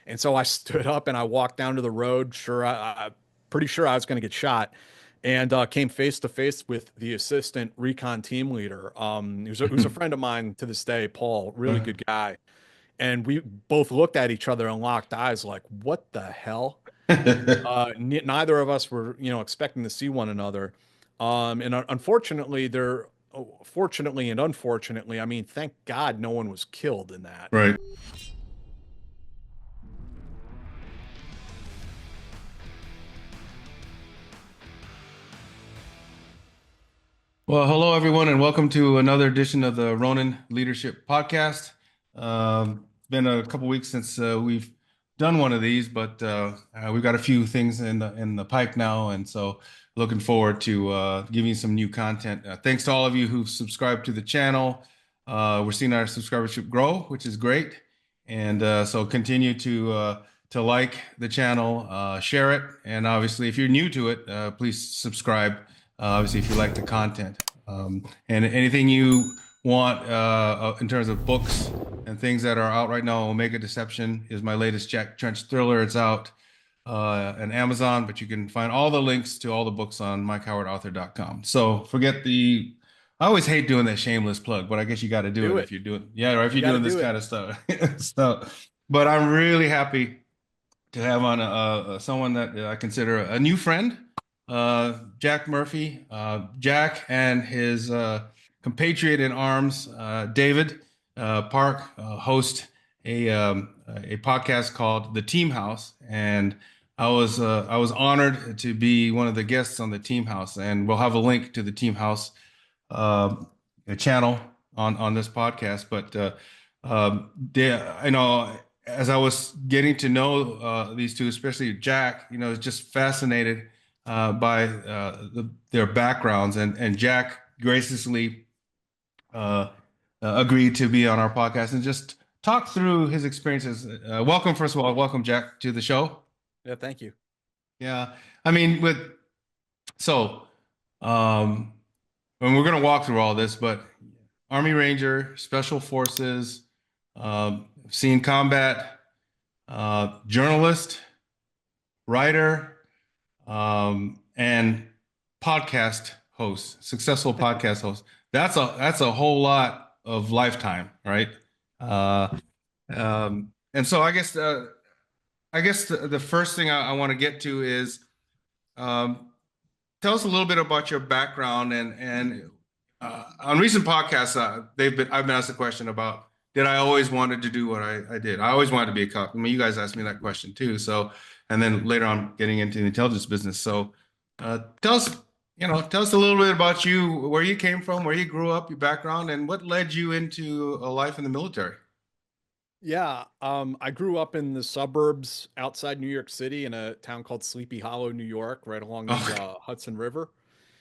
And so I stood up and I walked down to the road. Pretty sure I was going to get shot, and came face to face with the assistant recon team leader. Who's a friend of mine to this day, Paul, really good guy. And we both looked at each other and locked eyes, like, what the hell? Neither of us were, expecting to see one another. And unfortunately, fortunately and unfortunately, I mean, thank God no one was killed in that. Right. Well, hello everyone, and welcome to another edition of the Ronin Leadership Podcast. It's been a couple weeks since we've done one of these, but we've got a few things in the pipe now, and so looking forward to giving you some new content. Thanks to all of you who've subscribed to the channel. We're seeing our subscribership grow, which is great, and so continue to like the channel, share it, and obviously, if you're new to it, please subscribe. Obviously, if you like the content, and anything you want in terms of books and things that are out right now, Omega Deception is my latest Jack Trench thriller. It's out on Amazon, but you can find all the links to all the books on MikeHowardAuthor.com. So I always hate doing that shameless plug, but I guess you got to do Do it if it. you're doing, yeah, or if You you're got to doing this do it. kind of stuff. So, but I'm really happy to have on someone that I consider a new friend, Jack Murphy. Jack and his compatriot in arms, David Park, host a podcast called The Team House, and I was honored to be one of the guests on the Team House, and we'll have a link to the Team House uh, channel on this podcast. But I know as I was getting to know these two, especially Jack, was just fascinated by their backgrounds, and Jack graciously uh, agreed to be on our podcast and just talk through his experiences. Welcome, first of all, welcome Jack to the show. Yeah, thank you. Yeah, I mean, so, um, and we're gonna walk through all this, but Army Ranger, Special Forces, seen combat, journalist, writer, and podcast host, successful podcast host. That's a whole lot of lifetime, right? Uh, and so I guess the first thing I want to get to is um, tell us a little bit about your background and on recent podcasts I've been asked a question about did I always wanted to do what I did. I always wanted to be a cop. I mean, you guys asked me that question too. So, and then later on getting into the intelligence business. So, tell us, tell us a little bit about you, where you came from, where you grew up, your background, and what led you into a life in the military. Yeah, I grew up in the suburbs outside New York City in a town called Sleepy Hollow, New York, right along the Oh, Hudson River.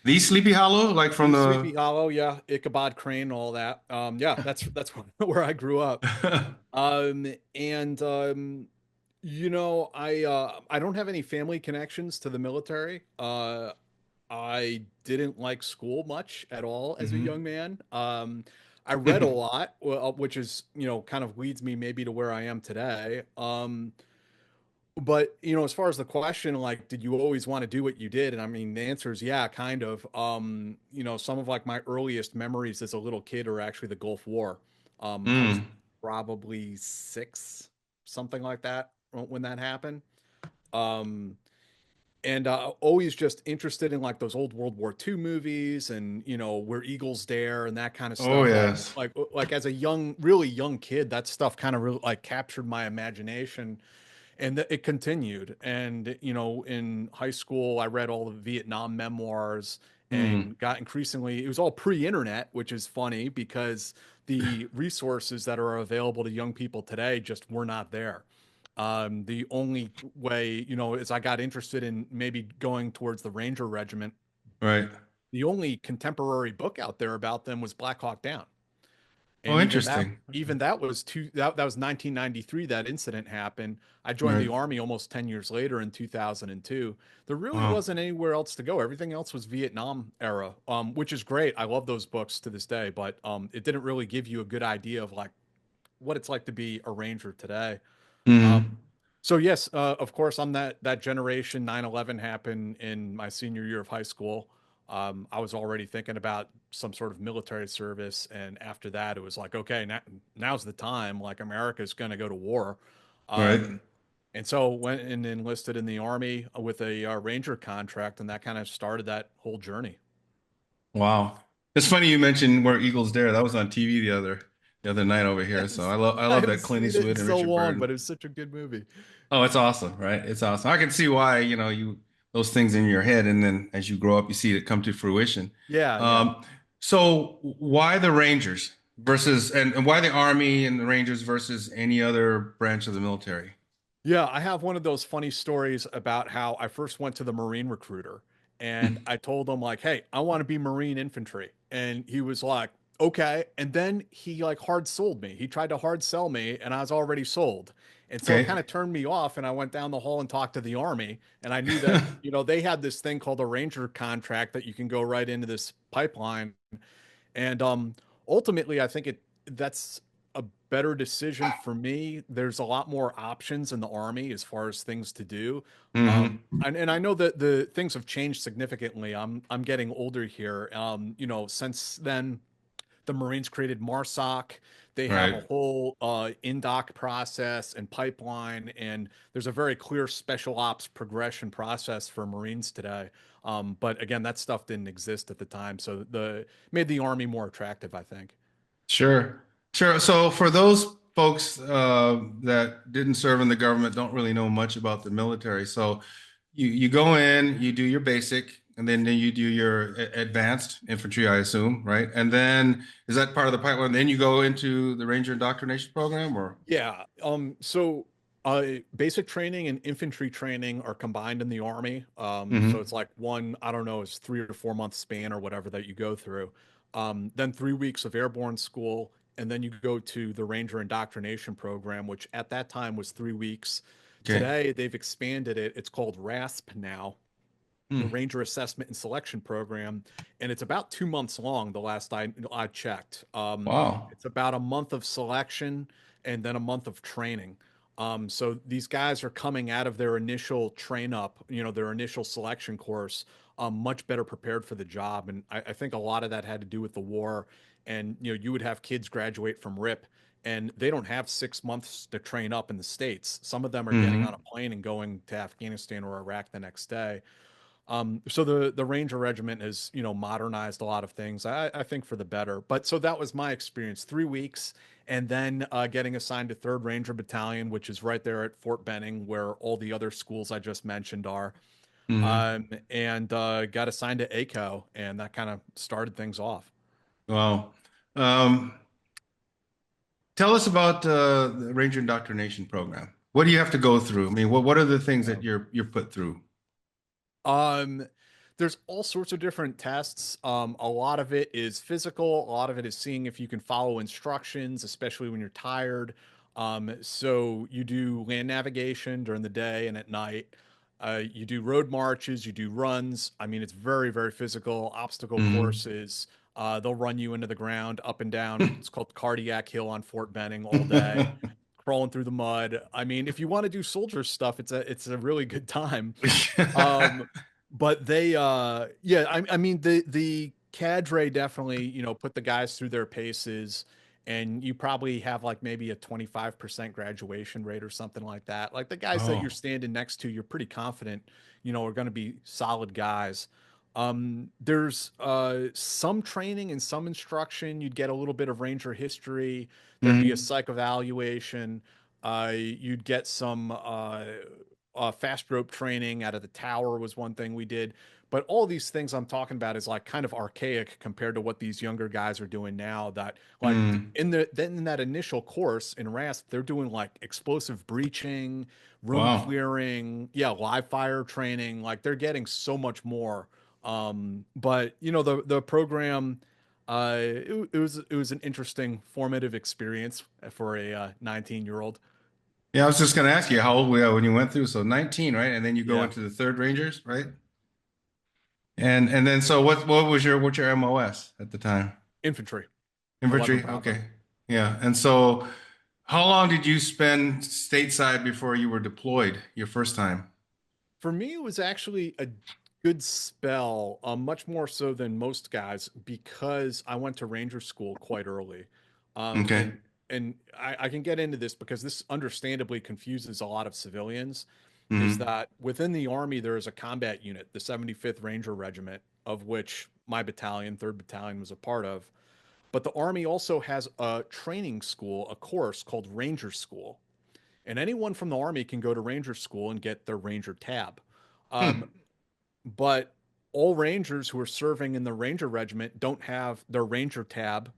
the Sleepy Hollow, like from the. Sleepy Hollow, yeah, Ichabod Crane, all that. Yeah, that's where I grew up. And I don't have any family connections to the military. I didn't like school much at all as a Hmm. young man. I read a lot, which is, kind of leads me maybe to where I am today. But as far as the question, like, did you always want to do what you did? And I mean, the answer is yeah, kind of. Some of like my earliest memories as a little kid are actually the Gulf War. I was Mm, probably six, something like that, when that happened. Um, and always just interested in like those old World War II movies and Where Eagles Dare and that kind of oh stuff. yes. Like as a really young kid, that stuff kind of really like captured my imagination, and it continued. And in high school, I read all the Vietnam memoirs Mm, and got increasingly. It was all pre-internet, which is funny because the resources that are available to young people today just were not there. The only way, is I got interested in maybe going towards the Ranger Regiment. right. The only contemporary book out there about them was Black Hawk Down. Oh, And interesting. even that was that was 1993 that incident happened. I joined Right. the army almost 10 years later in 2002. There really Wow. wasn't anywhere else to go. Everything else was Vietnam era, which is great. I love those books to this day, but it didn't really give you a good idea of like what it's like to be a ranger today. Um, Mm. So yes, of course, I'm that generation. 9/11 happened in my senior year of high school. I was already thinking about some sort of military service, and after that, it was like, okay, now's the time. Like America's going to go to war, Right. um, and so went and enlisted in the army with a ranger contract, and that kind of started that whole journey. Wow. It's funny you mentioned Where Eagles Dare. That was on TV the other night over here. So Yes, I I love haven't that Clint seen it in Eastwood and so Richard long, Burton. but it was such a good movie. Oh, it's awesome, right? It's awesome. I can see why, those things in your head, and then as you grow up, you see it come to fruition. Yeah, yeah. Um, so why the Rangers versus and why the Army and the Rangers versus any other branch of the military? Yeah, I have one of those funny stories about how I first went to the Marine recruiter and I told him like, "Hey, I want to be Marine infantry." And he was like, "Okay." And then he like hard sold me. He tried to hard sell me and I was already sold. And so it Okay. kind of turned me off and I went down the hall and talked to the army and I knew that, they had this thing called a ranger contract that you can go right into this pipeline and ultimately, I think that's a better decision for me. There's a lot more options in the Army as far as things to do. Hmm. And I know that the things have changed significantly. I'm getting older here. Since then, the Marines created MARSOC. They have a Right. whole in-doc process and pipeline, and there's a very clear special ops progression process for Marines today. But again, that stuff didn't exist at the time, so the made the Army more attractive, I think. Sure. Sure. So for those folks that didn't serve in the government, don't really know much about the military. So you go in, you do your basic, and then you do your advanced infantry, I assume, right? And then is that part of the pipeline? Then you go into the Ranger indoctrination program, or? Yeah. Basic training and infantry training are combined in the Army. So Hmm. it's like one, I don't know, it's 3 or 4 month span or whatever that you go through. Then 3 weeks of airborne school, and then you go to the Ranger indoctrination program, which at that time was 3 weeks. Okay. Today they've expanded it. It's called RASP now, the Hmm. Ranger Assessment and Selection Program, and it's about 2 months long. The last I checked, Wow. it's about a month of selection and then a month of training. So these guys are coming out of their initial train up, their initial selection course, much better prepared for the job. And I think a lot of that had to do with the war. And you would have kids graduate from RIP, and they don't have 6 months to train up in the States. Some of them are getting on a Hmm. plane and going to Afghanistan or Iraq the next day. So the Ranger Regiment has, modernized a lot of things. I think for the better. But so that was my experience. 3 weeks, and then getting assigned to Third Ranger Battalion, which is right there at Fort Benning, where all the other schools I just mentioned are. Hmm. And got assigned to ACO, and that kind of started things off. Wow. Um, Tell us about the Ranger indoctrination program. What do you have to go through? I mean, what are the things that you're put through? Um, there's all sorts of different tests. A lot of it is physical. A lot of it is seeing if you can follow instructions, especially when you're tired. So you do land navigation during the day and at night. You do road marches, you do runs. I mean, it's very, very physical. Obstacle Hmm. courses. They'll run you into the ground, up and down. It's called Cardiac Hill on Fort Benning all day, crawling through the mud. I mean, if you want to do soldier stuff, it's a really good time. Um, but they, yeah, I mean, the cadre definitely, put the guys through their paces, and you probably have like maybe a 25% graduation rate or something like that. Like the guys that you're Oh. standing next to, you're pretty confident, are going to be solid guys. There's some training and some instruction. You'd get a little bit of Ranger history. There'd be a Hmm. psych evaluation. You'd get some fast rope training out of the tower was one thing we did. But all these things I'm talking about is like kind of archaic compared to what these younger guys are doing now. That like Hmm. in that initial course in RASP, they're doing like explosive breaching, room Wow. clearing, yeah, live fire training. Like they're getting so much more. But the program, it was an interesting formative experience for a 19-year-old. Yeah, I was just going to ask you how old we are when you went through. So 19, right? And then you go Yeah, into the Third Rangers, right? And then so what was what's your MOS at the time? infantry, 11 Infantry. Bravo. Okay. Yeah. And so How long did you spend stateside before you were deployed your first time? For me, it was actually a good spell, much more so than most guys, because I went to Ranger school quite early. Um, Okay. and and I can get into this because this understandably confuses a lot of civilians. Is Hmm. that within the Army there is a combat unit, the 75th Ranger Regiment, of which my battalion, 3rd Battalion, was a part of. But the Army also has a training school, a course called Ranger School. And anyone from the Army can go to Ranger School and get their Ranger tab. Um, Hmm. but all Rangers who are serving in the Ranger Regiment don't have their Ranger tab,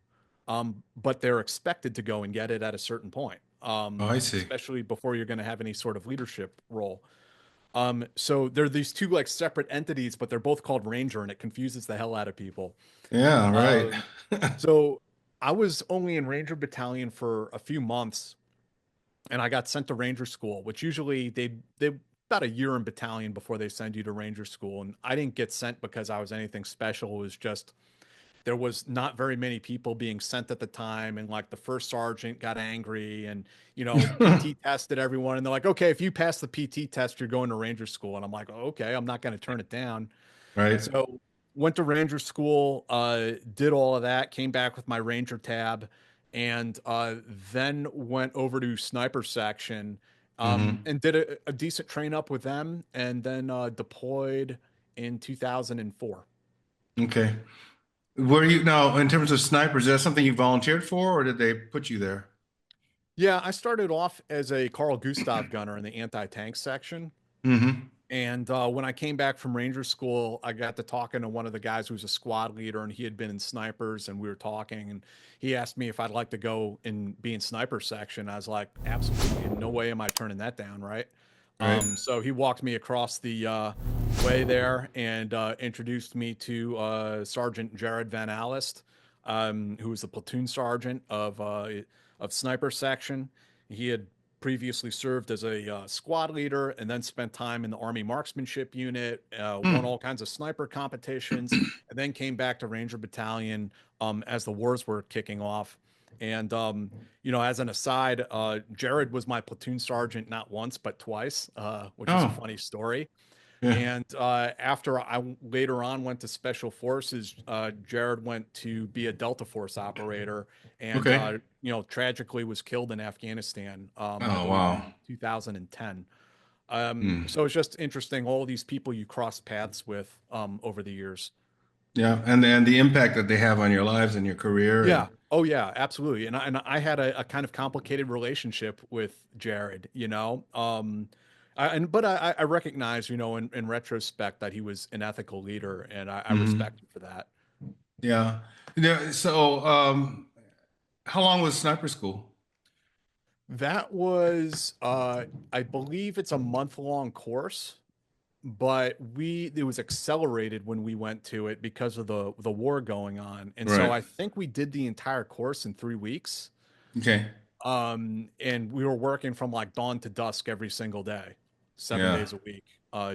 but they're expected to go and get it at a certain point, Oh, I see. especially before you're going to have any sort of leadership role. So they're these two like separate entities, but they're both called Ranger, and it confuses the hell out of people. Yeah, right. Um, so I was only in Ranger Battalion for a few months, and I got sent to Ranger School, which usually they about a year in battalion before they send you to Ranger School. And I didn't get sent because I was anything special. It was just there was not very many people being sent at the time, and like the first sergeant got angry, and PT tested everyone, and they're like, okay, if you pass the PT test, you're going to Ranger School. And I'm like, oh, okay, I'm not going to turn it down. Right. So went to Ranger School, did all of that, came back with my Ranger tab, and then went over to Sniper Section, Hmm. and did a decent train up with them, and then deployed in 2004. Okay. Were you now in terms of snipers, is that something you volunteered for, or did they put you there? Yeah, I started off as a Carl Gustav gunner in the anti-tank section. Hmm. And when I came back from Ranger School, I got to talking to one of the guys who was a squad leader, and he had been in snipers, and we were talking, and he asked me if I'd like to go and be in sniper section. I was like, absolutely, in no way am I turning that down, right? Right. So he walked me across the way there and introduced me to Sergeant Jared Van Alist, who was the platoon sergeant of sniper section. He had previously served as a squad leader and then spent time in the Army Marksmanship Unit, won Hmm. all kinds of sniper competitions, and then came back to Ranger Battalion as the wars were kicking off. And, as an aside, Jared was my platoon sergeant not once, but twice, which is a Oh, funny story. yeah. And after I later on went to Special Forces, Jared went to be a Delta Force operator, and Okay. tragically was killed in Afghanistan, I Oh, believe wow. in 2010. Hmm. So it's just interesting all these people you cross paths with over the years. Yeah, and the impact that they have on your lives and your career Yeah. and Oh yeah, absolutely. And I had a kind of complicated relationship with Jared, but I recognize, in retrospect that he was an ethical leader, and I Mhm. respect him for that. Yeah. Yeah. So, how long was sniper school? That was, I believe it's a month-long course, but it was accelerated when we went to it because of the war going on. And so Right. I think we did the entire course in 3 weeks. Okay. And we were working from like dawn to dusk every single day, seven Yeah. days a week,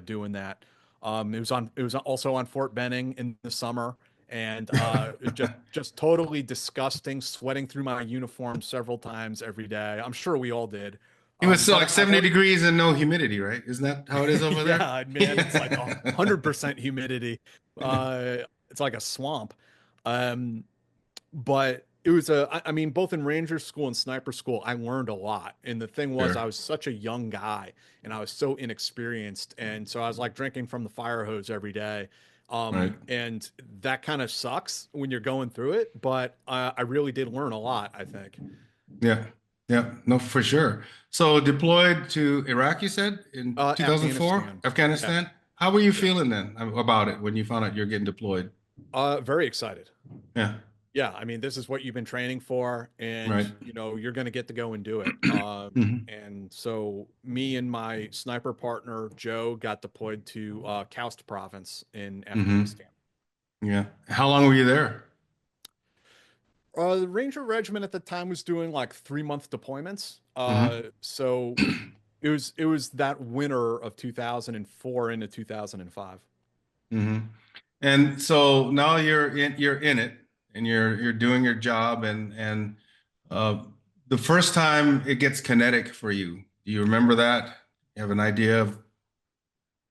doing that. It was also on Fort Benning in the summer, and it was just totally disgusting, sweating through my uniform several times every day. I'm sure we all did. It was still But like 70 degrees and no humidity, right? Isn't that how it is over there? yeah, man, it's like a Yeah. 100% humidity. It's like a swamp. Um, but it was I mean, both in Ranger School and Sniper School, I learned a lot. And the thing was, Sure. I was such a young guy and I was so inexperienced. And so I was like drinking from the fire hose every day. Right. And that kind of sucks when you're going through it, but I really did learn a lot, I think. Yeah. Yeah. No, for sure. So deployed to Iraq, you said in 2004, Afghanistan. Yeah. Afghanistan. How were you Yeah. feeling then about it when you found out you're getting deployed? Very excited. Yeah. Yeah, I mean, this is what you've been training for, and Right. you're going to get to go and do it. Hmm. And so me and my sniper partner Joe got deployed to Koust province in Hmm. Afghanistan. Yeah. How long were you there? The Ranger Regiment at the time was doing like 3-month deployments. Hmm. So it was that winter of 2004 into 2005. Hmm. And so now you're in it and you're doing your job and uh the first time it gets kinetic for you, do you remember that? You have an idea of?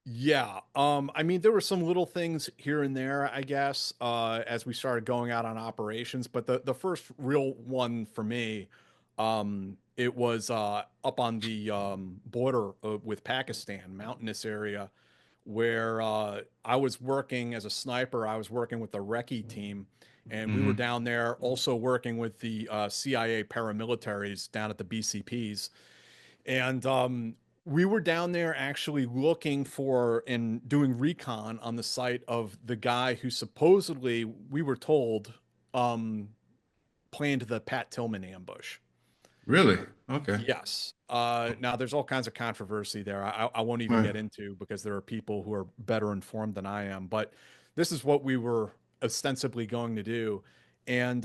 Yeah. I mean, there were some little things here and there, I guess, as we started going out on operations, but the first real one for me, it was up on the border with Pakistan, mountainous area, where I was working as a sniper. I was working with the recce team, and we were Hmm. down there also working with the CIA paramilitaries down at the BCPs. And we were down there actually looking for and doing recon on the site of the guy who supposedly, we were told, um, planned the Pat Tillman ambush. Really? Okay. Yes. Now there's all kinds of controversy there. I won't even Right. get into because there are people who are better informed than I am. But this is what we were ostensibly going to do, and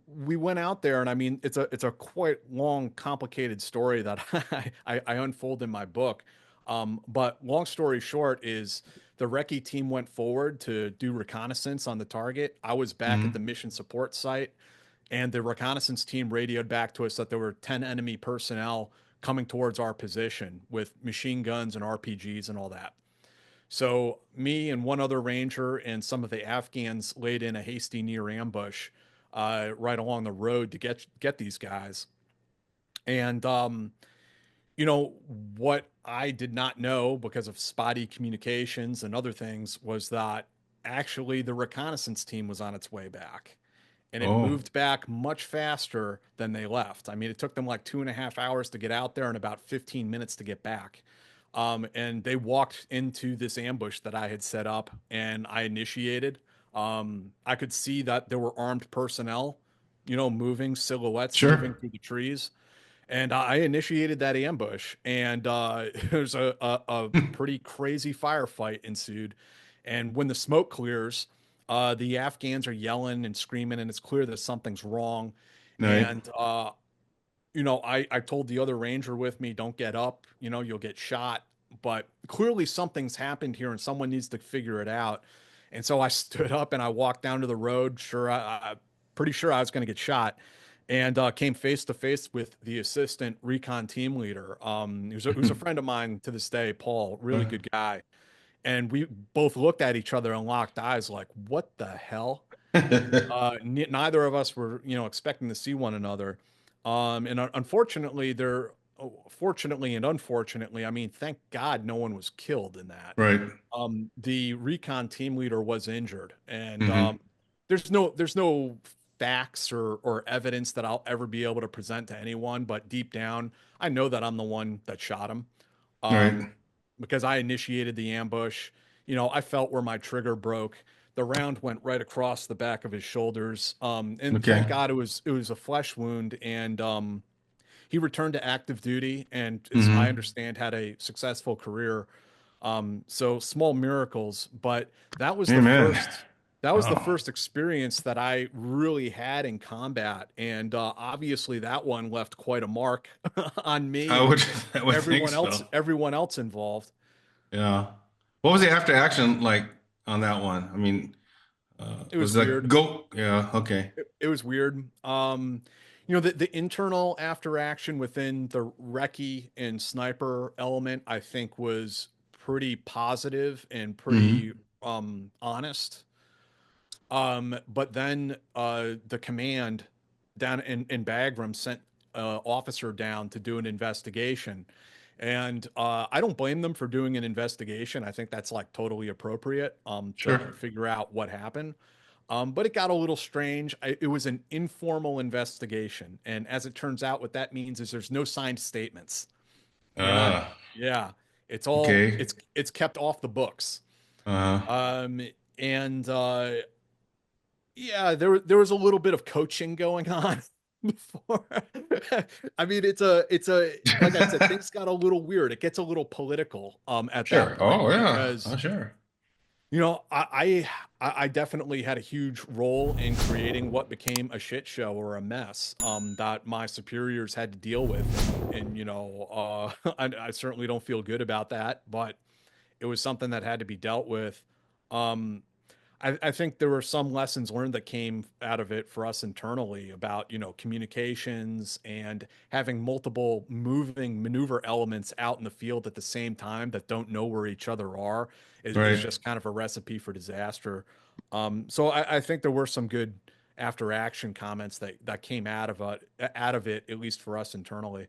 we went out there, and I mean, it's a quite long, complicated story that I unfold in my book. But long story short is the recce team went forward to do reconnaissance on the target. I was back at the Hmm. mission support site, and the reconnaissance team radioed back to us that there were 10 enemy personnel coming towards our position with machine guns and RPGs and all that. So me and one other ranger and some of the Afghans laid in a hasty near ambush right along the road to get these guys. And what I did not know because of spotty communications and other things was that actually the reconnaissance team was on its way back, and it Oh, moved back much faster than they left. I mean, it took them like 2.5 hours to get out there and about 15 minutes to get back. And they walked into this ambush that I had set up and I initiated. I could see that there were armed personnel, moving silhouettes, moving sure. through the trees. And I initiated that ambush, and there's a pretty crazy firefight ensued. And when the smoke clears, the Afghans are yelling and screaming, and it's clear that something's wrong. Right. And I told the other ranger with me, don't get up, you'll get shot. But clearly something's happened here, and someone needs to figure it out. And so I stood up and I walked down to the road. Pretty sure I was going to get shot, and came face to face with the assistant recon team leader. Who's a friend of mine to this day, Paul, really good guy. And we both looked at each other and locked eyes, like, what the hell? Neither of us were, expecting to see one another. And unfortunately, fortunately and unfortunately, I mean, thank God no one was killed in that. Right. The recon team leader was injured, and Hmm. there's no facts or evidence that I'll ever be able to present to anyone. But deep down, I know that I'm the one that shot him, Right. um, because I initiated the ambush. I felt where my trigger broke. The round went right across the back of his shoulders, and thank Okay. God it was a flesh wound, and he returned to active duty, and as I Hmm. understand, had a successful career. So small miracles, but that was the Amen. first that was the Wow. first experience that I really had in combat, and obviously that one left quite a mark on me I and would I would think so. everyone else involved. Yeah. What was the after action like on that one? I mean, It was was it like weird. go? Yeah. Okay. It was weird. The internal after action within the recce and sniper element, I think, was pretty positive and pretty Hmm. honest. But then the command down in Bagram sent an officer down to do an investigation. And I don't blame them for doing an investigation. I think that's like totally appropriate, to Sure. figure out what happened. But it got a little strange. It was an informal investigation. And as it turns out, what that means is there's no signed statements. We're not, Ah. yeah, it's all, Okay. it's kept off the books. Uh, Um, and Yeah, there was a little bit of coaching going on before. I mean, it's a like I said, things got a little weird. It gets a little political at that sure. point Oh yeah. because Oh sure. I definitely had a huge role in creating what became a shit show or a mess that my superiors had to deal with, and I certainly don't feel good about that, but it was something that had to be dealt with. Um I think there were some lessons learned that came out of it for us internally about, communications and having multiple moving maneuver elements out in the field at the same time that don't know where each other are is Right. just kind of a recipe for disaster. So I think there were some good after action comments that came out of it, at least for us internally.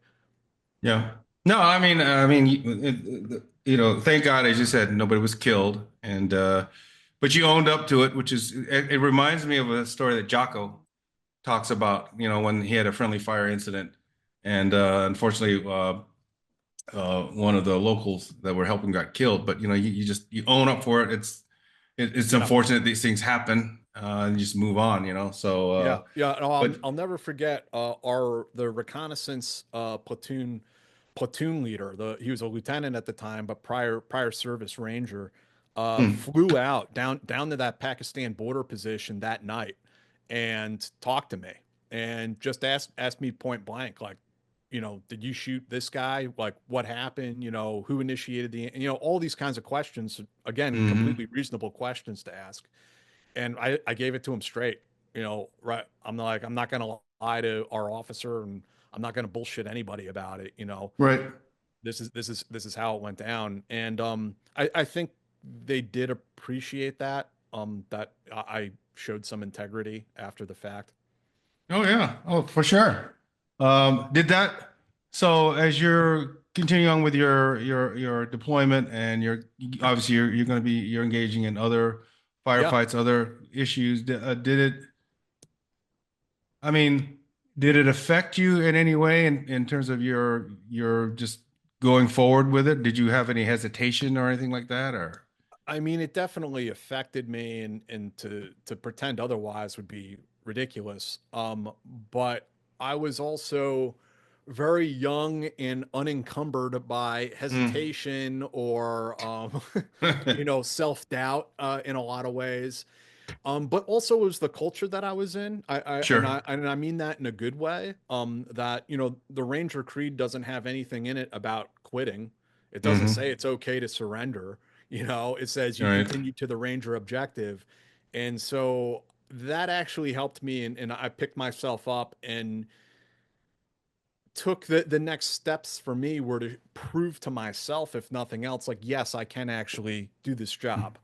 Yeah. No, thank God, as you said, nobody was killed, and but you owned up to it, which is it reminds me of a story that Jocko talks about, when he had a friendly fire incident, and unfortunately, one of the locals that were helping got killed. But you just you own up for it. It's Yeah. unfortunate these things happen, and you just move on. So, Yeah, yeah. No, but I'll never forget our the reconnaissance platoon leader. He was a lieutenant at the time, but prior service ranger, hmm, flew out down to that Pakistan border position that night and talked to me and just asked me point blank, like, did you shoot this guy? Like, what happened? Who initiated all these kinds of questions. Again, completely hmm, reasonable questions to ask, and I gave it to him straight. Right. I'm like, I'm not gonna lie to our officer, and I'm not gonna bullshit anybody about it. right. This is how it went down, and I think they did appreciate that. That I showed some integrity after the fact. Oh yeah. Oh, for sure. Did that, so as you're continuing on with your deployment, and obviously you're going to be you're engaging in other Yeah. firefights, other issues. Did it, I mean, did it affect you in any way in terms of your just going forward with it? Did you have any hesitation or anything like that, or? I mean, it definitely affected me, and to pretend otherwise would be ridiculous. But I was also very young and unencumbered by Mm. hesitation or self-doubt in a lot of ways. But also it was the culture that I was in. Sure. And I mean that in a good way. That the Ranger Creed doesn't have anything in it about quitting. It doesn't Hmm. say it's okay to surrender. It says All you right. continue to the Ranger objective, and so that actually helped me, and I picked myself up and took the next steps for me were to prove to myself, if nothing else, like yes, I can actually do this job.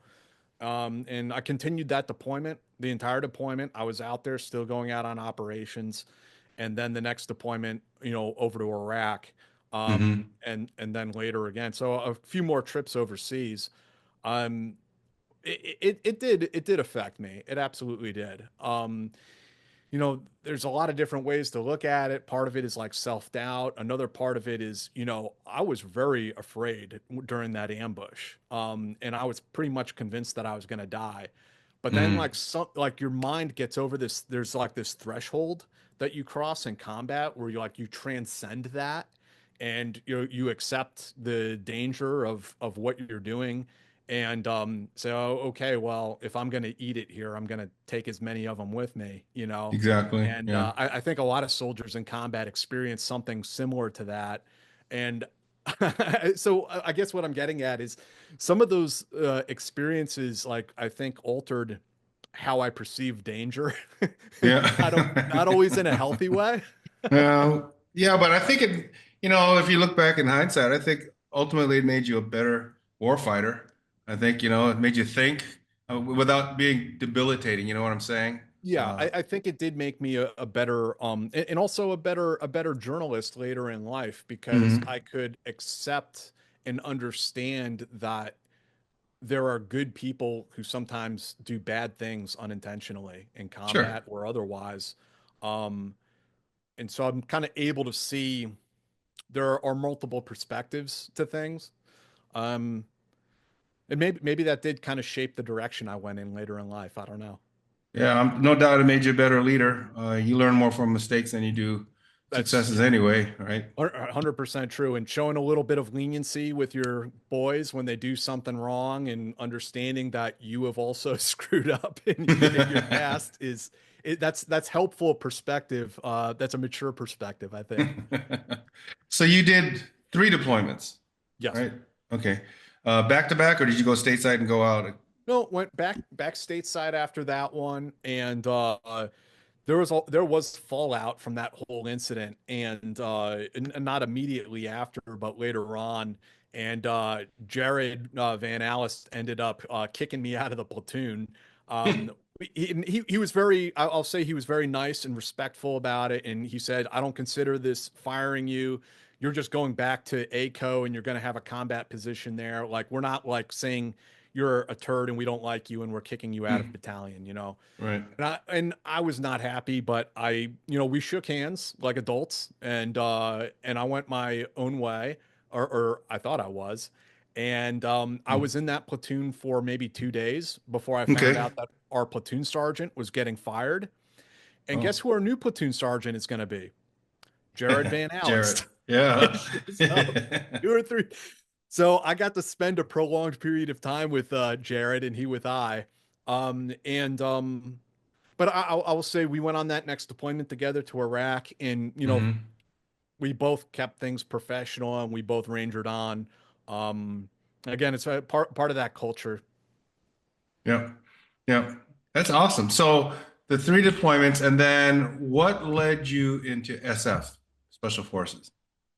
And I continued that deployment, the entire deployment. I was out there still going out on operations. And then the next deployment, over to Iraq. Hmm. And then later again. So a few more trips overseas. Um, it did affect me. It absolutely did. There's a lot of different ways to look at it. Part of it is like self-doubt. Another part of it is, I was very afraid during that ambush. And I was pretty much convinced that I was going to die. But then Hmm. like your mind gets over this, there's like this threshold that you cross in combat where you transcend that, and you accept the danger of what you're doing, and so okay, well, if I'm going to eat it here, I'm going to take as many of them with me, Exactly. and Yeah. I think a lot of soldiers in combat experience something similar to that. And so I guess what I'm getting at is some of those experiences, like I think altered how I perceive danger. Not always in a Yeah. healthy way. Yeah, but I think if you look back in hindsight, I think ultimately it made you a better warfighter. I think, it made you think without being debilitating. You know what I'm saying? Yeah, I think it did make me a better and also a better journalist later in life, because Hmm. I could accept and understand that there are good people who sometimes do bad things unintentionally in combat Sure. or otherwise. Um, and so I'm kind of able to see there are multiple perspectives to things. Um, and maybe that did kind of shape the direction I went in later in life. I don't know. Yeah, no doubt it made you a better leader. You learn more from mistakes than you do That's successes yeah, anyway, right? 100% true. And showing a little bit of leniency with your boys when they do something wrong, and understanding that you have also screwed up in your past that's helpful perspective. That's a mature perspective, I think. So you did 3 deployments, Yes. right? Okay. Back to back, or did you go stateside and go out? No, went back stateside after that one, and there was fallout from that whole incident, and not immediately after, but later on. And Jared Van Alist ended up kicking me out of the platoon. He was very, I'll say he was very nice and respectful about it. And he said, "I don't consider this firing you. You're just going back to ACO, and you're going to have a combat position there. Like we're not like saying you're a turd and we don't like you and we're kicking you out of battalion, you know." Right. And I was not happy, but we shook hands like adults, and I went my own way, or I thought I was, and I Mm. was in that platoon for maybe 2 days before I found Okay. out that our platoon sergeant was getting fired. And Oh. guess who our new platoon sergeant is going to be? Jared Van Jared. Alist. He Yeah. shows up 2 or 3. So I got to spend a prolonged period of time with Jared, and he with I. And But I will say we went on that next deployment together to Iraq, and Hmm. we both kept things professional, and we both rangered on. Um, Again, it's a part of that culture. Yeah. Yeah. That's awesome. So the three deployments, and then what led you into SF, Special Forces?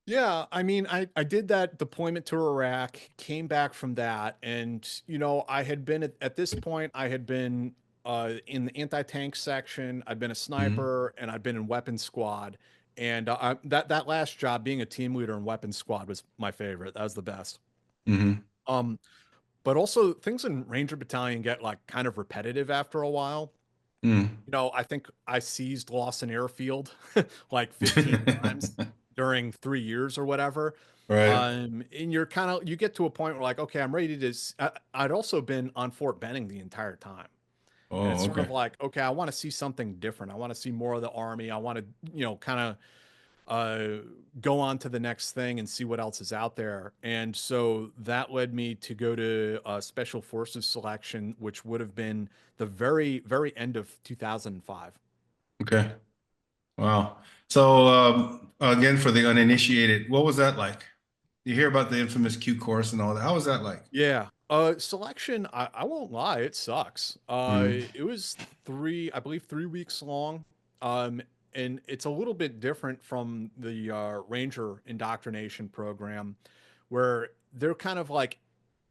Yeah, I mean, I did that deployment to Iraq, came back from that, and I had been at this point, I had been in the anti-tank section, I'd been a Hmm. sniper, and I'd been in weapons squad. And that last job, being a team leader in weapons squad, was my favorite. That was the best. Hmm. Um, but also things in Ranger Battalion get like kind of repetitive after a while. Mm. I think I seized Lawson Airfield like 15 times during 3 years or whatever. Right. And you get to a point where like, okay, I'm ready to. I'd also been on Fort Benning the entire time. And it's Oh, sort of okay. like, okay, I want to see something different. I want to see more of the Army. I want to, kind of go on to the next thing and see what else is out there. And so that led me to go to Special Forces selection, which would have been the very, very end of 2005. Okay. Wow. So again, for the uninitiated, what was that like? You hear about the infamous Q course and all that. How was that like? Yeah. Selection, I won't lie, it sucks. Mm. It was I believe 3 weeks long. Um, and it's a little bit different from the Ranger indoctrination program, where they're kind of like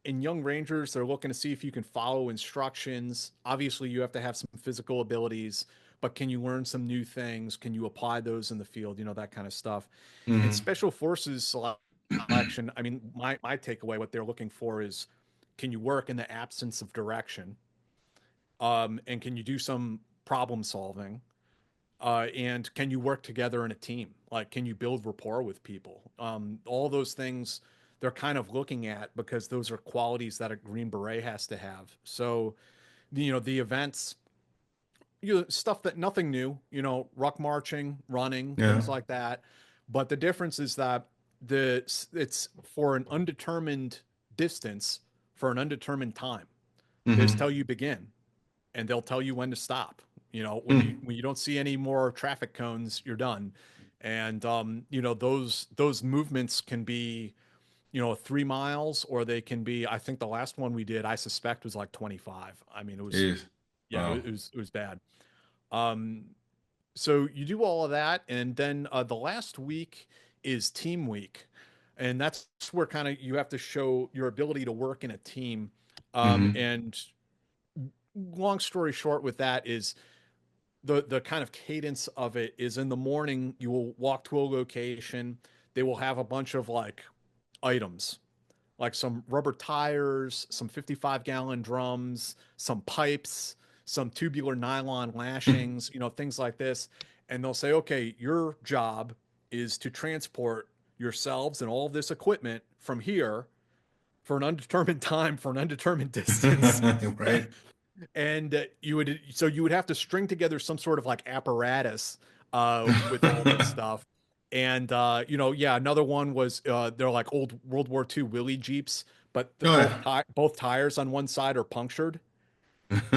in Young Rangers, they're looking to see if you can follow instructions. Obviously, you have to have some physical abilities, but can you learn some new things? Can you apply those in the field? That kind of stuff. In Mm. Special Forces selection, I mean, my takeaway, what they're looking for is, can you work in the absence of direction? And can you do some problem solving? And can you work together in a team? Like, can you build rapport with people? All those things they're kind of looking at because those are qualities that a Green Beret has to have. So, the events, stuff that nothing new, ruck marching, running, Yeah. things like that. But the difference is that it's for an undetermined distance for an undetermined time. They just Hmm. tell you begin, and they'll tell you when to stop. When you Mm. when you don't see any more traffic cones, you're done. And those movements can be 3 miles, or they can be. I think the last one we did, I suspect, was like 25. I mean, it was, Jeez. yeah, Wow. it was bad. Um, so you do all of that, and then the last week is team week, and that's where kind of you have to show your ability to work in a team. Hmm. And long story short, with that is the kind of cadence of it is in the morning you will walk to a location. They will have a bunch of like items, like some rubber tires, some 55-gallon drums, some pipes, some tubular nylon lashings, things like this. And they'll say, okay, your job is to transport yourselves and all of this equipment from here for an undetermined time for an undetermined distance. Right. And you would have to string together some sort of like apparatus with all this stuff. And yeah, another one was they're like old World War II Willie Jeeps, but Oh yeah. both tires on one side are punctured.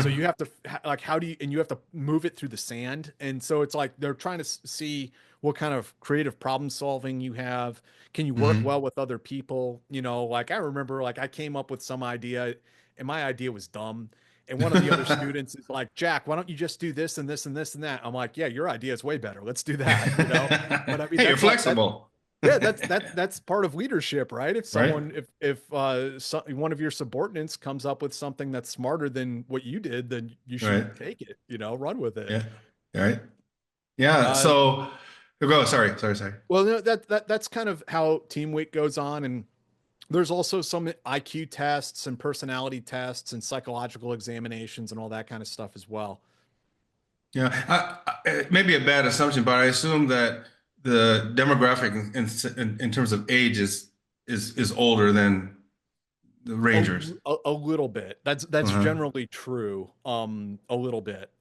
So you have to like, how do you, and you have to move it through the sand. And so it's like they're trying to see what kind of creative problem solving you have. Can you work Hmm. well with other people? Like I remember, like I came up with some idea, and my idea was dumb. And one of the other students is like, Jack, why don't you just do this and this and this and that? I'm like, yeah, your idea is way better. Let's do that, you know? But I mean, Hey, you're that's like that. flexible, Yeah, that's part of leadership, right? If right? someone one of your subordinates comes up with something that's smarter than what you did, then you Right. should take it, you know, run with it. Yeah. Right. Yeah. Uh, So go. Sorry. well, no, that's kind of how team week goes on, and there's also some IQ tests and personality tests and psychological examinations and all that kind of stuff as well. Yeah. It may be a bad assumption, but I assume that the demographic in terms of age is older than the Rangers. A little bit. That's Uh-huh. generally true. A little bit.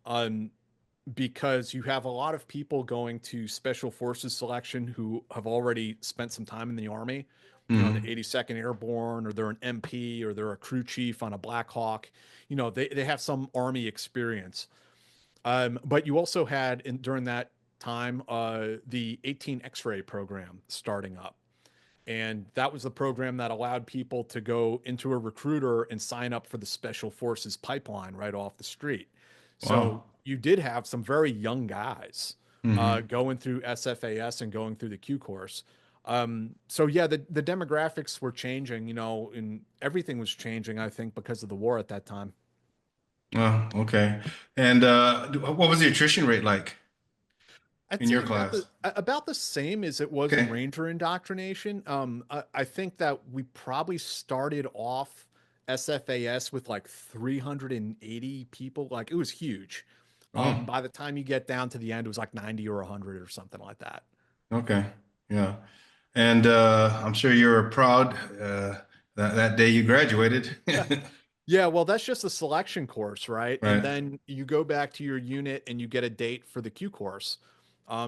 Because you have a lot of people going to special forces selection who have already spent some time in the army, you know, in the Hmm. 82nd Airborne, or they're an MP, or they're a crew chief on a Black Hawk. You know, they have some army experience. But you also had during that time the 18 X-ray program starting up. And that was the program that allowed people to go into a recruiter and sign up for the Special Forces pipeline right off the street. So Wow. you did have some very young guys Hmm. going through SFAS and going through the Q course. So yeah, the demographics were changing, you know, and everything was changing, I think, because of the war at that time. Oh, okay. And what was the attrition rate like I'd in say your class? about the same as it was in Okay. Ranger indoctrination. I think that we probably started off SFAS with like 380 people. Like it was huge. Oh, By the time you get down to the end, it was like 90 or 100 or something like that. okay. Yeah. And I'm sure you were proud that day you graduated. Yeah, well, that's just a selection course, right? And Right. then you go back to your unit and you get a date for the Q course.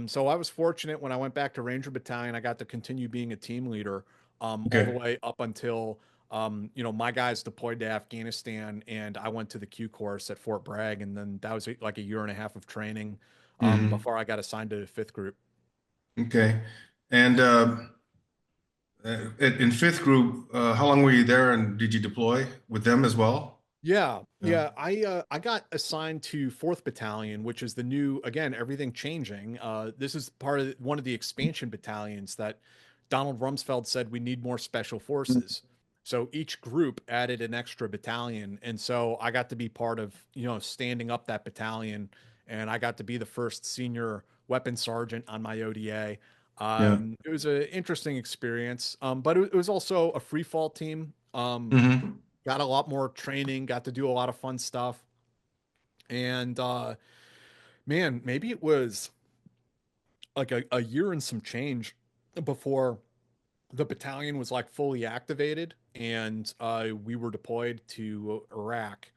So I was fortunate when I went back to Ranger Battalion, I got to continue being a team leader all the Okay. way up until you know, my guys deployed to Afghanistan and I went to the Q course at Fort Bragg, and then that was like a year and a half of training Hmm. before I got assigned to the fifth group. Okay. And in fifth group, how long were you there and did you deploy with them as well? Yeah, Yeah. yeah. I got assigned to Fourth Battalion, which is the new, again, everything changing. This is part of one of the expansion battalions that Donald Rumsfeld said we need more special forces. So each group added an extra battalion, and so I got to be part of, you know, standing up that battalion, and I got to be the first senior weapons sergeant on my ODA. Yeah. It was an interesting experience, but it was also a free fall team. Hmm. Got a lot more training, got to do a lot of fun stuff. And man, maybe it was like a year and some change before the battalion was like fully activated and we were deployed to Iraq.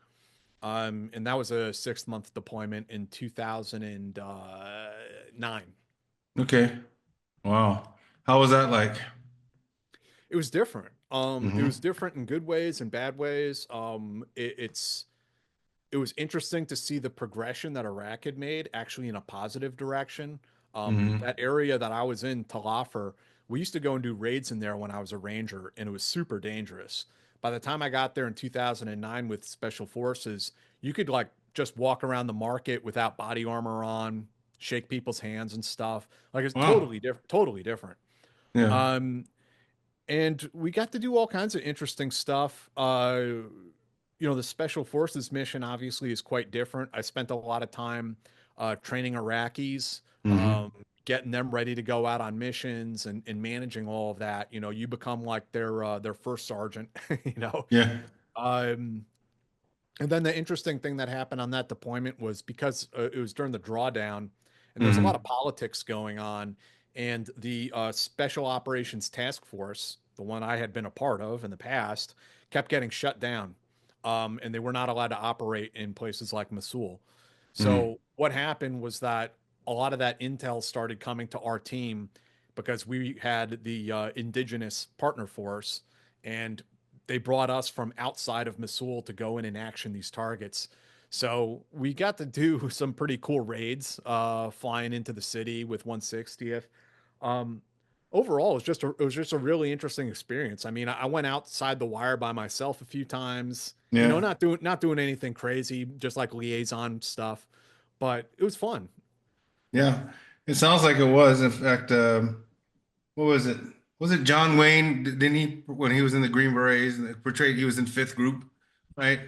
And that was a 6 month deployment in 2009. Okay. Wow. How was that like? It was different. It was Hmm. different in good ways and bad ways. It was interesting to see the progression that Iraq had made actually in a positive direction. Hmm. That area that I was in, Talafar, we used to go and do raids in there when I was a ranger, and it was super dangerous. By the time I got there in 2009 with special forces, you could like just walk around the market without body armor on, shake people's hands and stuff. Like it's Wow. totally different, totally different. Yeah. Um, and we got to do all kinds of interesting stuff. You know, the special forces mission obviously is quite different. I spent a lot of time training Iraqis, Hmm. getting them ready to go out on missions and managing all of that. You know, you become like their first sergeant, you know. Yeah. Um, and then the interesting thing that happened on that deployment was because it was during the drawdown and there's a lot of Hmm. politics going on. And the Special Operations Task Force, the one I had been a part of in the past, kept getting shut down. And they were not allowed to operate in places like Mosul. Hmm. So what happened was that a lot of that intel started coming to our team because we had the indigenous partner force, and they brought us from outside of Mosul to go in and action these targets. So we got to do some pretty cool raids, flying into the city with 160th. Um, overall, it was just a really interesting experience. I mean, I went outside the wire by myself a few times. You know, Yeah. not doing anything crazy, just like liaison stuff, but it was fun. Yeah. It sounds like it was. In fact, what was it? Was it John Wayne? Didn't he, when he was in the Green Berets, and portrayed he was in fifth group, right?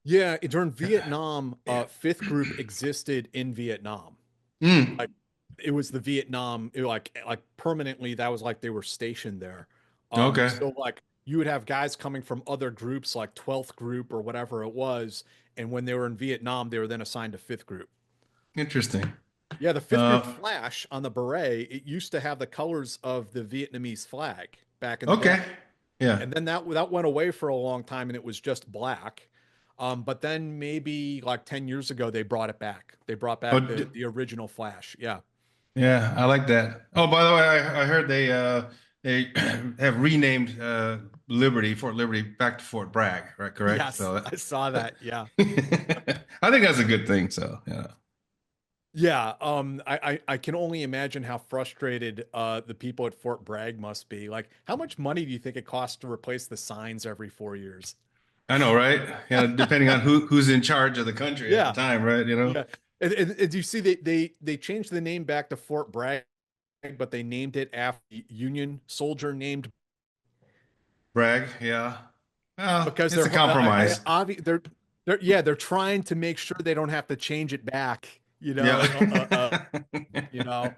Yeah, during Vietnam, Yeah. fifth group existed in Vietnam. Mm. Like it was the Vietnam, like permanently that was like they were stationed there. Okay. So like you would have guys coming from other groups like 12th group or whatever it was, and when they were in Vietnam, they were then assigned to fifth group. Interesting. Yeah, the fifth group Uh, flash on the beret, it used to have the colors of the Vietnamese flag back in the day. okay. Yeah. And then that went away for a long time and it was just black. But then maybe like 10 years ago they brought it back. They brought Oh, back the original flash. Yeah. yeah. I like that. Oh, by the way, I heard they have renamed Fort Liberty back to Fort Bragg, right? Correct. Yes, So I saw that. Yeah. I think that's a good thing. So yeah. Yeah, I can only imagine how frustrated the people at Fort Bragg must be. Like, how much money do you think it costs to replace the signs every 4 years? I know, right? Yeah, depending on who's in charge of the country at the Yeah, time, right? You know, yeah. And do you see they changed the name back to Fort Bragg, but they named it after the Union soldier named Bragg. Yeah. Well, because it's a I compromise. they're yeah they're trying to make sure they don't have to change it back. Yeah. You know,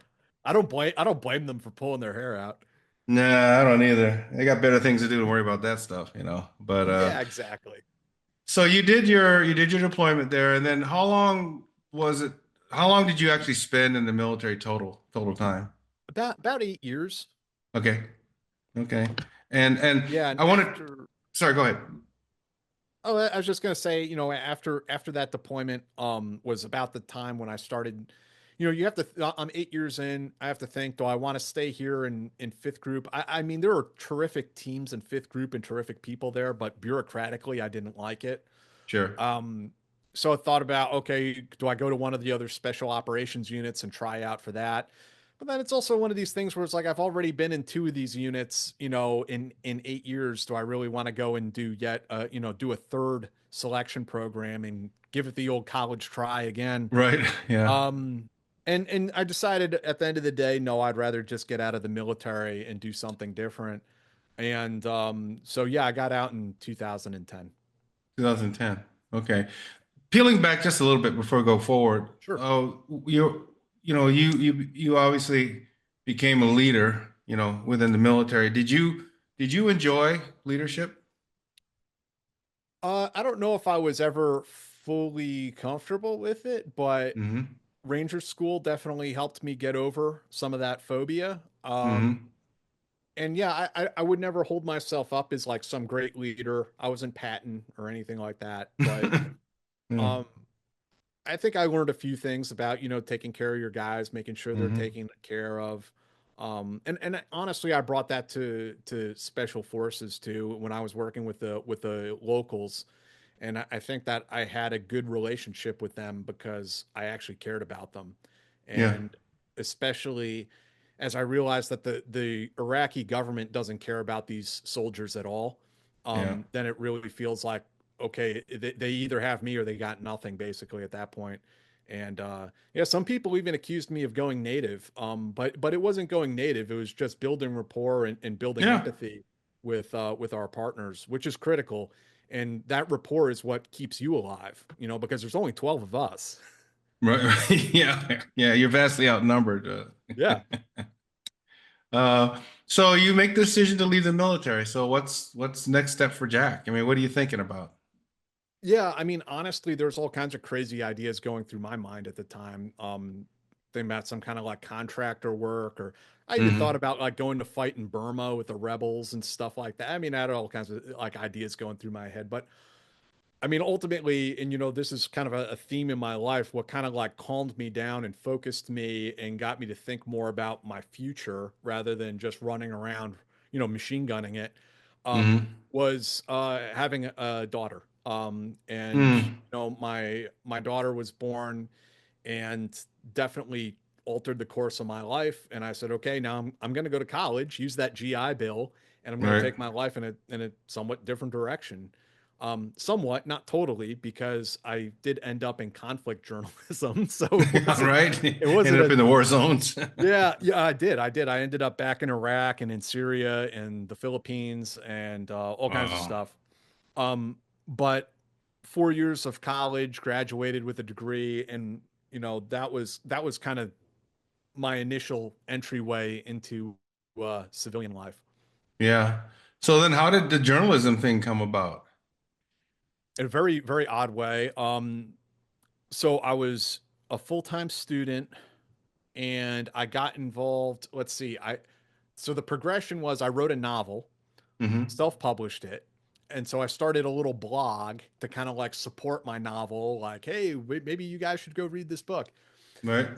I don't blame them for pulling their hair out. Nah, I don't either. They got better things to do than worry about that stuff, you know. But Yeah, exactly. so you did your deployment there, and then how long was it? How long did you actually spend in the military total time? About 8 years. Okay. Okay. And Yeah, and I wanted, after sorry, go ahead. oh, I was just gonna say, after that deployment, was about the time when I started. You have to. I'm 8 years in. I have to think. Do I want to stay here in fifth group? I mean, there are terrific teams in fifth group and terrific people there, but bureaucratically, I didn't like it. Sure. Um, so I thought about, okay, do I go to one of the other special operations units and try out for that? But then it's also one of these things where it's like I've already been in two of these units, in 8 years. Do I really want to go and do yet, do a third selection program and give it the old college try again? Right. Yeah. Um, and I decided at the end of the day, no, I'd rather just get out of the military and do something different. And so yeah, I got out in 2010. 2010. Okay. Peeling back just a little bit before we go forward. Sure. Oh, you obviously became a leader, within the military. Did you enjoy leadership? I don't know if I was ever fully comfortable with it, but Hmm. Ranger School definitely helped me get over some of that phobia. Hmm. And yeah, I would never hold myself up as like some great leader. I wasn't Patton or anything like that, but Yeah. um, I think I learned a few things about, taking care of your guys, making sure they're Hmm. taken care of. And honestly, I brought that to special forces too when I was working with the locals. And I think that I had a good relationship with them because I actually cared about them. Yeah. And especially as I realized that the Iraqi government doesn't care about these soldiers at all, Yeah. then it really feels like, okay, they either have me or they got nothing basically at that point. And yeah, some people even accused me of going native, but it wasn't going native. It was just building rapport and building Yeah. empathy with our partners, which is critical. And that rapport is what keeps you alive, because there's only 12 of us. Right. Yeah. Yeah. You're vastly outnumbered. Yeah. So you make the decision to leave the military. So what's next step for Jack? I mean, what are you thinking about? Yeah, I mean, honestly, there's all kinds of crazy ideas going through my mind at the time. They about some kind of like contractor work, or I even thought Hmm. about like going to fight in Burma with the rebels and stuff like that. I mean, I had all kinds of like ideas going through my head, but I mean, ultimately, and this is kind of a theme in my life. What kind of like calmed me down and focused me and got me to think more about my future rather than just running around, machine gunning it, Hmm. was having a daughter. And Hmm. my daughter was born, and definitely altered the course of my life. And I said, okay, now I'm going to go to college, use that GI Bill, and I'm going to Right. take my life in a somewhat different direction. Somewhat, not totally, because I did end up in conflict journalism. So Right. it wasn't Ended up a, in the war zones. yeah, yeah, I did. I ended up back in Iraq and in Syria and the Philippines and all kinds of Wow. stuff. But 4 years of college, graduated with a degree, and that was kind of my initial entryway into civilian life Yeah. So then how did the journalism thing come about? in a very, very odd way. So I was a full-time student and I got involved. Let's see, so the progression was I wrote a novel, Hmm. self-published it. And so I started a little blog to kind of like support my novel, like, hey, maybe you guys should go read this book. Right.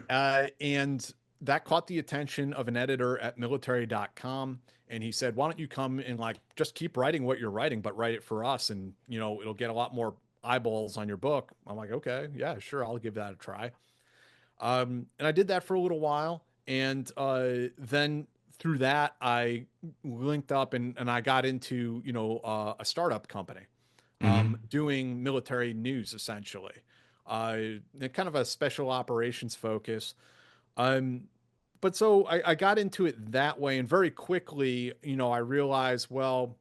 And that caught the attention of an editor at military.com. And he said, why don't you come and like just keep writing what you're writing, but write it for us. And, it'll get a lot more eyeballs on your book. I'm like, okay, yeah, sure. I'll give that a try. And I did that for a little while. And then through that, I linked up and I got into, a startup company Hmm. doing military news essentially, uh, kind of a special operations focus. Um, but so I got into it that way, and very quickly, I realized, well,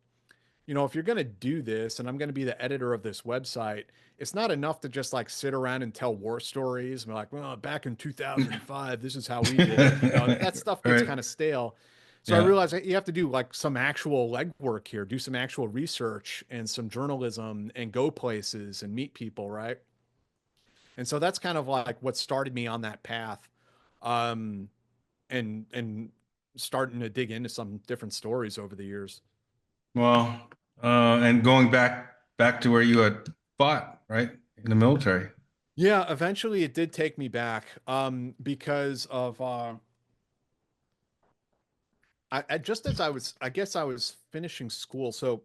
if you're going to do this and I'm going to be the editor of this website, it's not enough to just like sit around and tell war stories and be like, well, back in 2005, this is how we did it. That stuff gets Right. kind of stale. So I Yeah. realized that you have to do like some actual legwork here, do some actual research and some journalism and go places and meet people, right? And so that's kind of like what started me on that path. Um, and starting to dig into some different stories over the years. Well, and going back to where you had fought, right? In the military. Yeah, eventually it did take me back because of just as I guess I was finishing school. So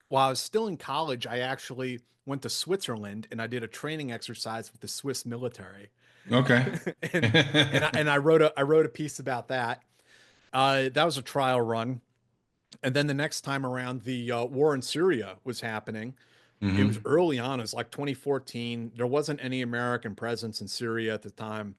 while I was still in college, I actually went to Switzerland and I did a training exercise with the Swiss military. Okay. And I wrote a piece about that. That was a trial run. And then the next time around, the war in Syria was happening. It was Hmm. early on. It was like 2014. There wasn't any American presence in Syria at the time.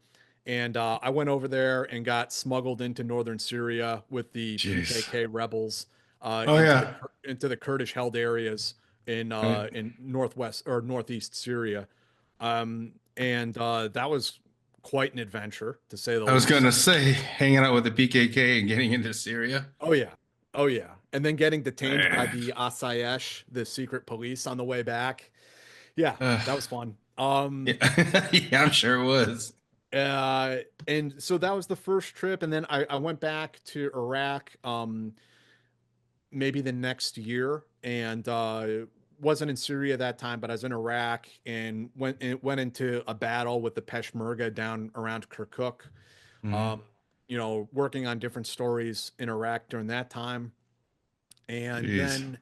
And I went over there and got smuggled into northern Syria with the Jeez. PKK rebels Oh yeah. into the Kurdish held areas Right. in northwest or northeast Syria. And that was quite an adventure, to say the I was least. gonna say, hanging out with the PKK and getting into Syria. Oh yeah. Oh yeah. And then getting detained by Man. the Asayesh, the secret police on the way back. Yeah, that was fun. Yeah. Yeah, I'm sure it was. Uh, and so that was the first trip, and then I went back to Iraq, maybe the next year, and wasn't in Syria that time, but I was in Iraq and went into a battle with the Peshmerga down around Kirkuk. Um, Hmm. Working on different stories in Iraq during that time. And Jeez. then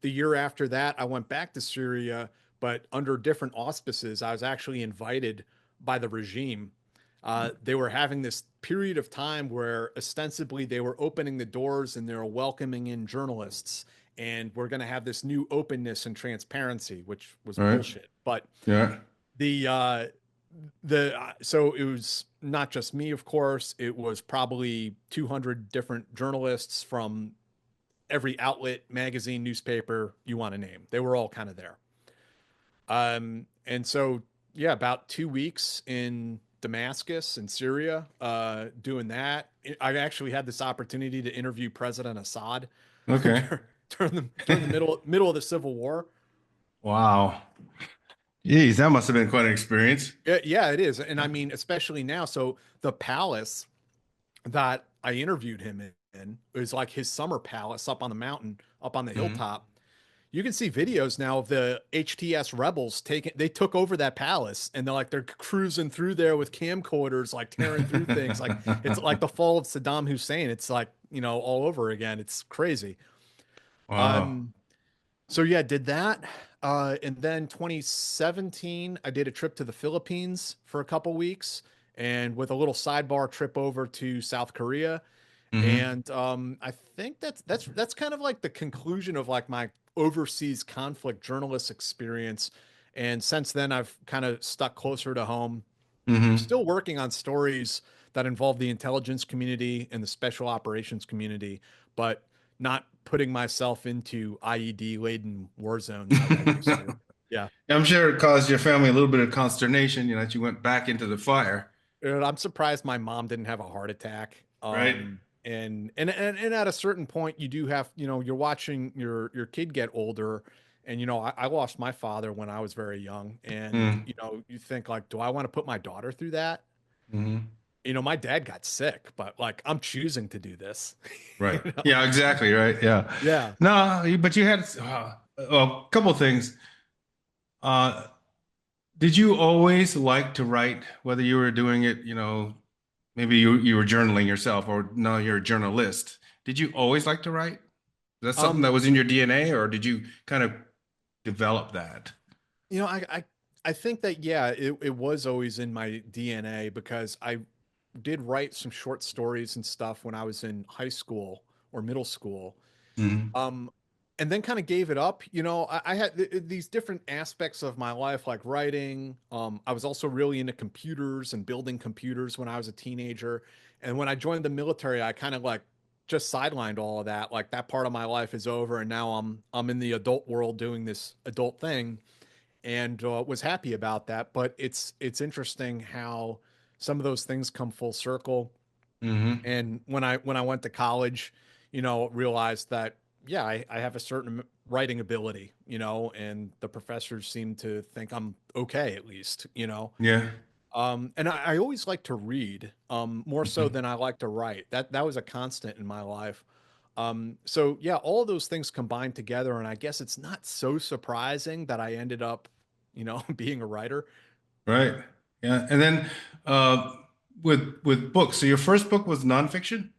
the year after that, I went back to Syria, but under different auspices. I was actually invited by the regime. They were having this period of time where ostensibly they were opening the doors and they were welcoming in journalists. And we're going to have this new openness and transparency, which was All right. bullshit. But Yeah. the so it was not just me, of course. It was probably 200 different journalists from every outlet, magazine, newspaper you want to name. They were all kind of there. And so, yeah, about 2 weeks in Damascus and Syria, doing that. I actually had this opportunity to interview President Assad Okay. during the middle of the Civil War. Wow. Jeez, that must have been quite an experience. Yeah, yeah, it is. And I mean, especially now. So the palace that I interviewed him in is like his summer palace up on the mountain, up on the Hmm. hilltop. You can see videos now of the HTS rebels they took over that palace and they're cruising through there with camcorders, like tearing through things. Like it's like the fall of Saddam Hussein. It's like, all over again. It's crazy. Wow. Um, so yeah, did that. And then 2017, I did a trip to the Philippines for a couple weeks. and with a little sidebar trip over to South Korea. Mm-hmm. And I think that's kind of like the conclusion of like my overseas conflict journalist experience. And since then, I've kind of stuck closer to home, Mm-hmm. still working on stories that involve the intelligence community and the special operations community, but not putting myself into IED laden war zones like I used to. Yeah. I'm sure it caused your family a little bit of consternation, that you went back into the fire, And I'm surprised my mom didn't have a heart attack. right? And at a certain point, you do have, you're watching your kid get older, and I lost my father when I was very young, and Mm. you think like, do I want to put my daughter through that? Mm-hmm. My dad got sick, but like I'm choosing to do this. Right. you know? Yeah, exactly. Right. Yeah. Yeah. No, but you had well, a couple of things. Uh, did you always like to write, whether you were doing it, maybe you were journaling yourself, or no, you're a journalist. Did you always like to write? Is that something Um, that was in your DNA, or did you kind of develop that? you know, I I, I think that yeah, it was always in my DNA because I did write some short stories and stuff when I was in high school or middle school. Hmm. Um, and then kind of gave it up. I had these different aspects of my life, like writing. I was also really into computers and building computers when I was a teenager. And when I joined the military, I kind of like just sidelined all of that. Like that part of my life is over, and now I'm in the adult world doing this adult thing, and was happy about that. But it's interesting how some of those things come full circle. Hmm. And when I went to college, realized that yeah, I have a certain writing ability, and the professors seem to think I'm okay at least. Yeah. And I always like to read, more so Hmm. than I like to write. That was a constant in my life. So yeah, all those things combined together, and I guess it's not so surprising that I ended up, being a writer. Right. Yeah. And then uh, with books. So your first book was nonfiction?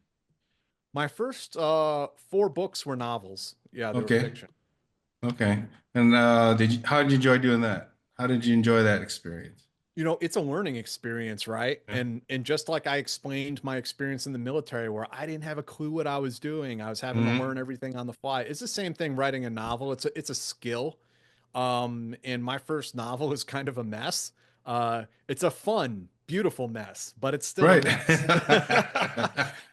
My first four books were novels. Yeah, they were Okay. fiction. Okay. And how did you enjoy doing that? How did you enjoy that experience? It's a learning experience, right? Yeah. And just like I explained my experience in the military where I didn't have a clue what I was doing. I was having to Hmm. learn everything on the fly. It's the same thing writing a novel. It's a skill. And my first novel is kind of a mess. It's a fun, beautiful mess, but it's still a Right. mess.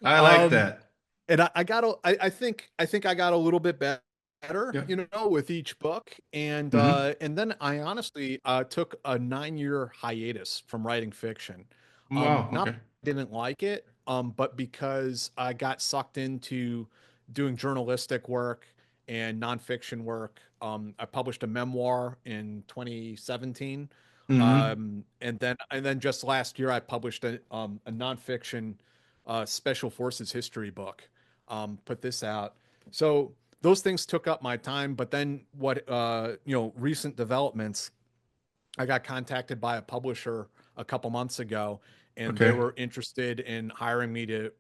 I like Um, that. and I think I got a little bit better, Yeah. with each book, Hmm. and then I honestly took a 9 year hiatus from writing fiction. Wow. Not Okay. because I didn't like it, but because I got sucked into doing journalistic work and nonfiction work. I published a memoir in 2017, Hmm. and then just last year I published a nonfiction special forces history book. Put this out. So those things took up my time, but then recent developments, I got contacted by a publisher a couple months ago, and they Okay. were interested in hiring me to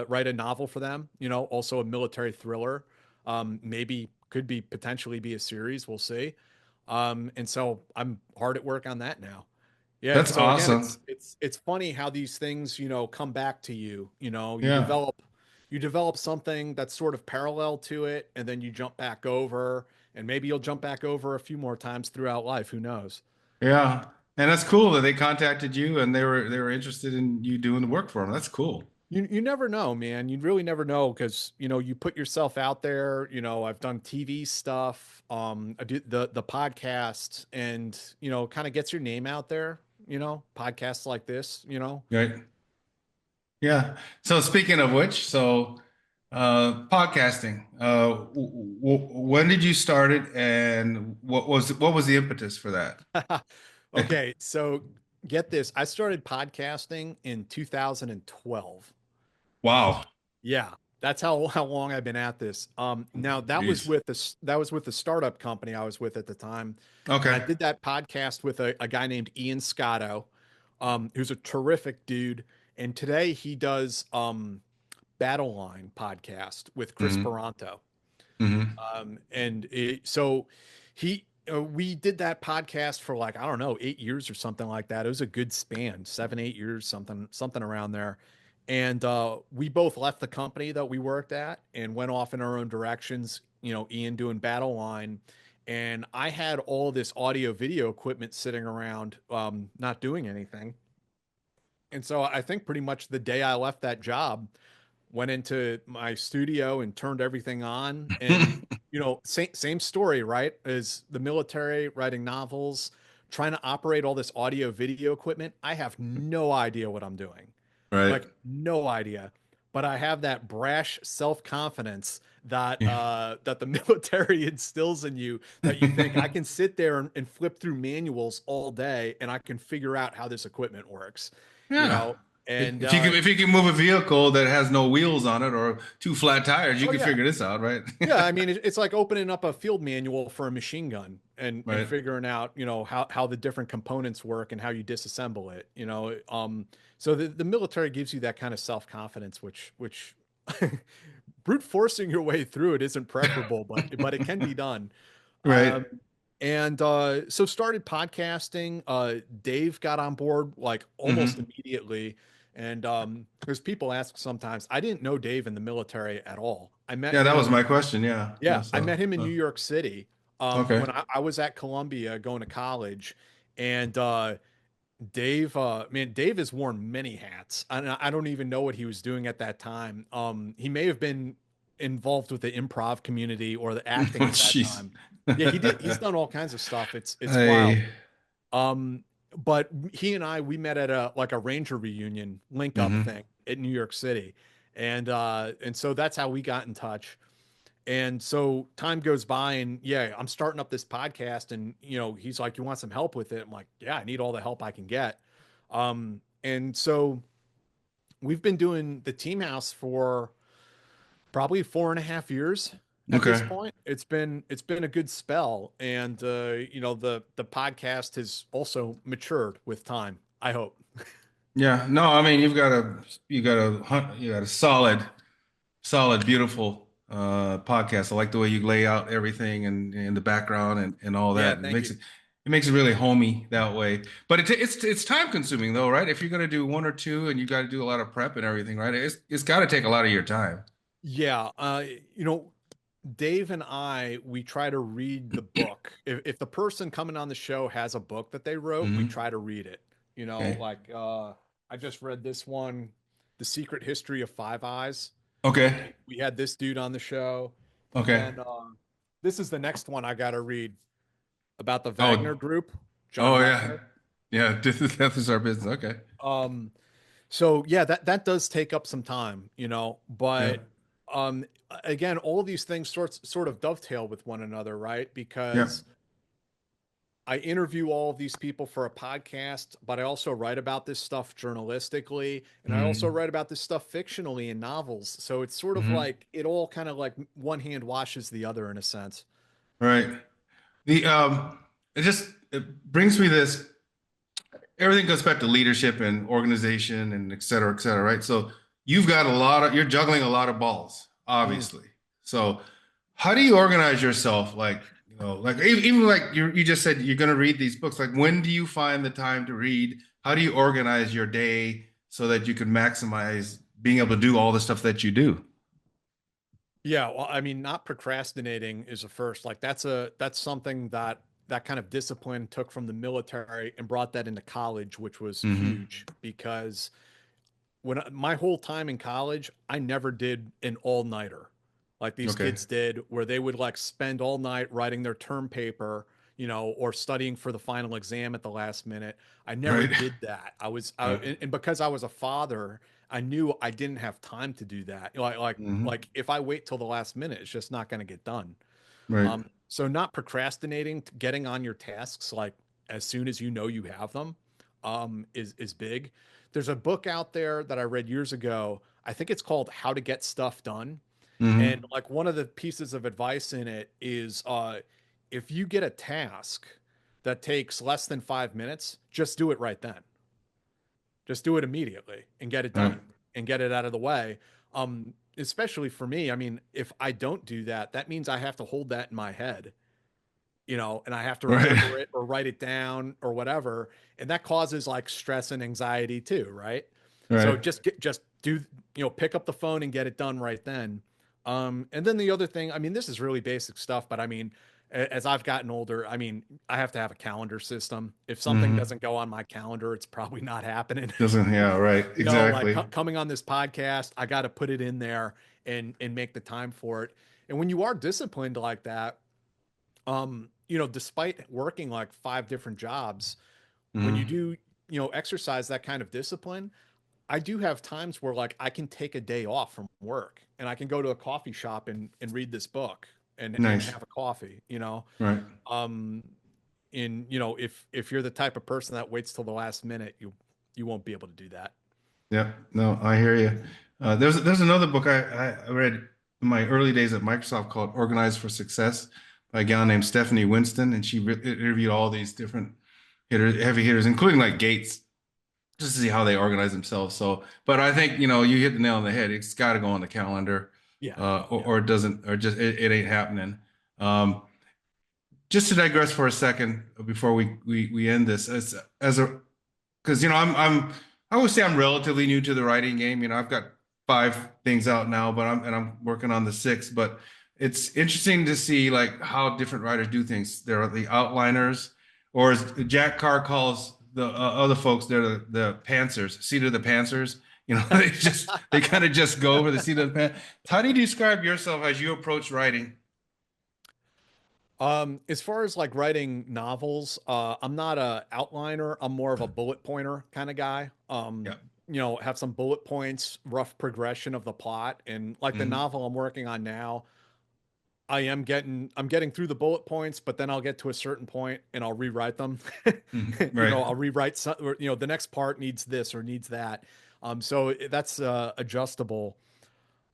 write a novel for them, also a military thriller. Maybe could be potentially be a series, we'll see. And so I'm hard at work on that now. Yeah, That's so again, awesome. it's funny how these things, come back to you. You Yeah. develop something that's sort of parallel to it, and then you jump back over, and maybe you'll jump back over a few more times throughout life. Who knows? Yeah. And that's cool that they contacted you and they were interested in you doing the work for them. That's cool. You never know, man. You really never know because you put yourself out there. I've done TV stuff, I do the podcast, and kind of gets your name out there. Podcasts like this. Right. Yeah. So speaking of which, podcasting. When did you start it, and what was the impetus for that? Okay, so get this. I started podcasting in 2012. Wow. Yeah, that's how long I've been at this. Now Jeez. that was with the startup company I was with at the time, and I Okay. did that podcast with a guy named Ian Scotto, who's a terrific dude. And today he does Battle Line podcast with Chris Hmm. Peranto. Hmm. So he we did that podcast for like, I don't know, 8 years or something like that. It was a good span, 7, 8 years, something around there. And we both left the company that we worked at and went off in our own directions. Ian doing Battle Line, and I had all this audio video equipment sitting around, not doing anything. And so I think pretty much the day I left that job, went into my studio and turned everything on. And same story, right? As the military, writing novels, trying to operate all this audio video equipment. I have no idea what I'm doing, Right. like no idea. But I have that brash self-confidence that Yeah. that the military instills in you, that you think I can sit there and flip through manuals all day and I can figure out how this equipment works, you Yeah. know. And If you can move a vehicle that has no wheels on it or two flat tires, you oh can yeah, figure this out, right? yeah, I mean, it's like opening up a field manual for a machine gun and Right. figuring out, how the different components work and how you disassemble it, So the military gives you that kind of self-confidence, which brute forcing your way through it isn't preferable, but it can be done. Right. Um, and so started podcasting. Dave got on board like almost Hmm. immediately. And there's people ask sometimes, I didn't know Dave in the military at all. I met Yeah, that him was in my question. Yeah. Yeah, Yeah. I So, met him in New York City, okay. when I was at Columbia going to college. And Dave, man, Dave has worn many hats. I don't even know what he was doing at that time. He may have been involved with the improv community or the acting at that Jeez. time. Yeah, he did. He's done all kinds of stuff. It's wild. I. But he and we met at a Ranger reunion link up Hmm. thing in New York City, and so that's how we got in touch. And so time goes by, and yeah, I'm starting up this podcast, and he's like, "You want some help with it?" I'm like, "Yeah, I need all the help I can get." And so we've been doing the Team House for probably 4.5 years at this Okay. point. It's been a good spell, and the podcast has also matured with time, I hope. Yeah. No, I mean, you got a solid, beautiful podcast. I like the way you lay out everything and in the background and all Yeah, that. It thank makes you. it really homey that way. But it's time consuming though, right? If you're gonna do one or two and you got to do a lot of prep and everything, right? It's got to take a lot of your time. Yeah, you know, Dave and we try to read the book. If the person coming on the show has a book that they wrote, we Hmm. try to read it. Okay. Like I just read this one, The Secret History of Five Eyes. Okay. We had this dude on the show. And Okay. then this is the next one I got to read, about the Wagner Oh. group, John Oh yeah. Wagner. Yeah. This is our business. Okay. Um, so yeah, that does take up some time, Yeah. but um again, all of these things sort of dovetail with one another, right? Yeah. Because I interview all of these people for a podcast, but I also write about this stuff journalistically, and I also Hmm. write about this stuff fictionally in novels. So it's sort of Hmm. like it all kind of like one hand washes the other in a sense. Right. The it brings me this. Everything goes back to leadership and organization and et cetera, right? So you're juggling a lot of balls, Mm. obviously. So how do you organize yourself? Like, like even like you just said you're going to read these books. Like, when do you find the time to read? How do you organize your day so that you can maximize being able to do all the stuff that you do? Yeah, well, I mean, not procrastinating is a first. Like that's something that kind of discipline took from the military and brought that into college, which was Hmm. huge because my whole time in college, I never did an all-nighter like these Okay. kids did, where they would like spend all night writing their term paper, or studying for the final exam at the last minute. I never Right. did that. Yeah. And because I was a father, I knew I didn't have time to do that. Hmm. Like if I wait till the last minute, it's just not going to get done. Right. So not procrastinating, getting on your tasks like as soon as you know you have them, is big. There's a book out there that I read years ago. I think it's called How to Get Stuff Done. And Hmm. like one of the pieces of advice in it is if you get a task that takes less than 5 minutes, just do it right then. Just do it immediately and get it Right. done and get it out of the way. Especially for me, I mean, if I don't do that, that means I have to hold that in my head, and I have to Right. remember it or write it down or whatever. And that causes like stress and anxiety too, right? So Right. just do, pick up the phone and get it done right then. And then the other thing, I mean, this is really basic stuff, but I mean, as I've gotten older, I mean, I have to have a calendar system. If something Hmm. doesn't go on my calendar, it's probably not happening. Doesn't, yeah, right. Like Exactly. coming on this podcast, I got to put it in there and make the time for it. And when you are disciplined like that, despite working like five different jobs, when you Hmm. do, exercise that kind of discipline, I do have times where like I can take a day off from work and I can go to a coffee shop and read this book and Nice. have a coffee, Right. um if you're the type of person that waits till the last minute, you won't be able to do that. Yeah. No, I hear you. There's another book I read in my early days at Microsoft called Organized for Success by a gal named Stephanie Winston, and she interviewed all these different heavy hitters, including like Gates, just to see how they organize themselves. So, but I think, you hit the nail on the head. It's got to go on the calendar, Yeah, yeah. or it doesn't, or just it ain't happening. Um, just to digress for a second before we end this, as a because I would say I'm relatively new to the writing game. I've got five things out now, but I'm working on the sixth. But it's interesting to see like how different writers do things. There are the outliners, or as Jack Carr calls the other folks, they're the pantsers, seat of the pantsers. They kind of just go over the seat of the pants. How do you describe yourself as you approach writing? As far as like writing novels, I'm not a outliner. I'm more of a bullet pointer kind of guy. Yeah. Have some bullet points, rough progression of the plot, and like the Hmm. novel I'm working on now, I'm getting through the bullet points, but then I'll get to a certain point and I'll rewrite them. Hmm. Right. I'll rewrite some, or, the next part needs this or needs that. So that's adjustable.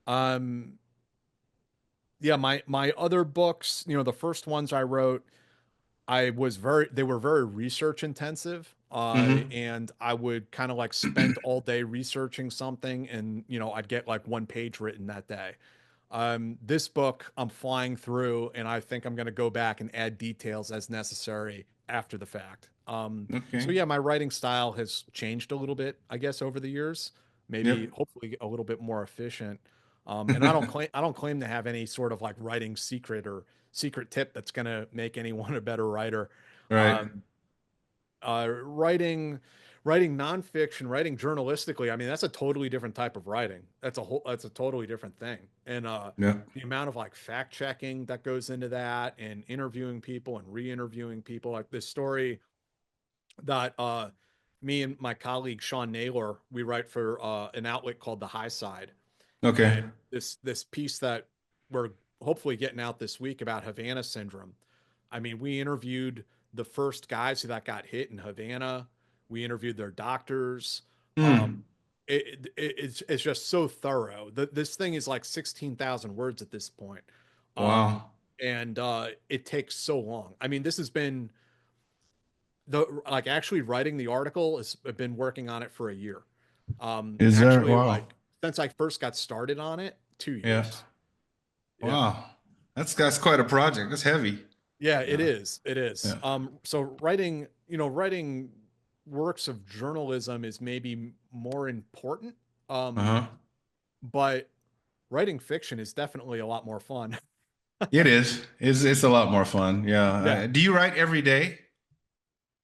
Um, yeah, my other books, the first ones I wrote, they were very research intensive. Hmm. And I would kind of like spend all day researching something and, I'd get like one page written that day. This book I'm flying through and I think I'm going to go back and add details as necessary after the fact. So Okay. yeah, my writing style has changed a little bit, I guess, over the years, maybe Yep. hopefully a little bit more efficient. And I don't claim to have any sort of like writing secret or secret tip that's going to make anyone a better writer. Right. Um, writing nonfiction, writing journalistically, I mean, that's a totally different type of writing. That's a totally different thing. And Yeah. the amount of like fact checking that goes into that and interviewing people and re-interviewing people, like this story that me and my colleague Sean Naylor, we write for an outlet called The High Side. Okay. And this piece that we're hopefully getting out this week about Havana syndrome. I mean, we interviewed the first guys that got hit in Havana. We interviewed their doctors. Um, Hmm. it's just so thorough. This thing is like 16,000 words at this point. Um, Wow. and it takes so long. I mean, this has been the like actually writing the article has I've been working on it for a year. Is there? Actually, Wow. like since I first got started on it, two Yeah. years. Yeah. Wow. That's quite a project. That's heavy. Yeah, it Yeah. is. It is. Yeah. So writing works of journalism is maybe more important. Um, Uh-huh. but writing fiction is definitely a lot more fun. It is. It's a lot more fun. Yeah. Yeah. Do you write every day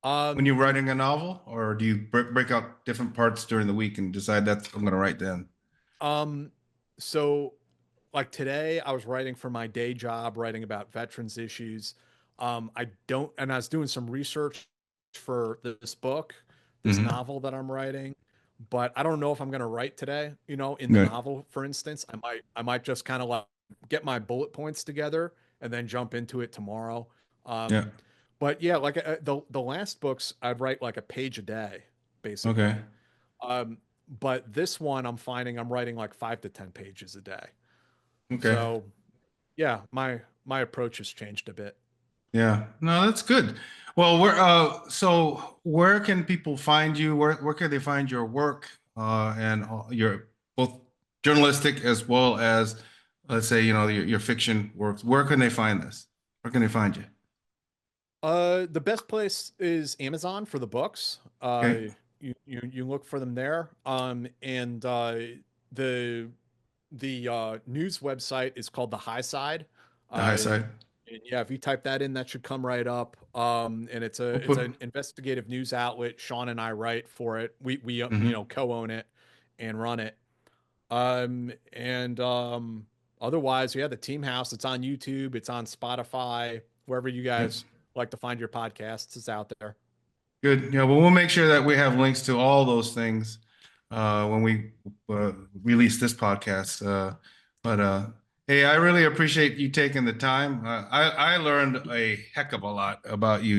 when you're Um, writing a novel, or do you break out different parts during the week and decide that's I'm going to write then? um, so like today I was writing for my day job, writing about veterans issues. I don't, and I was doing some research for this book, this Hmm. novel that I'm writing, but I don't know if I'm going to write today, in the Right. novel, for instance. I might just kind of like get my bullet points together and then jump into it tomorrow. Yeah. But yeah, like the last books I'd write like a page a day, Okay. basically. Um, but this one I'm finding I'm writing like 5 to 10 pages a day. Okay. So yeah, my approach has changed a bit. Yeah. No, that's good. Well, where can people find you? Where can they find your work and your both journalistic as well as let's say, your fiction works. Where can they find this? Where can they find you? The best place is Amazon for the books. Okay. You look for them there. And the news website is called the High Side. The high Uh, side. and yeah, if you type that in, that should come right up. And We'll it's put. an investigative news outlet. Sean and I write for it. We Mhm. co-own it and run it. And otherwise, yeah, the Team House. It's on YouTube. It's on Spotify. Wherever you Yep. guys like to find your podcasts, it's out there. Good. Yeah, well, we'll make sure that we have links to all those things when we release this podcast. But hey, I really appreciate you taking the time. I learned a heck of a lot about you.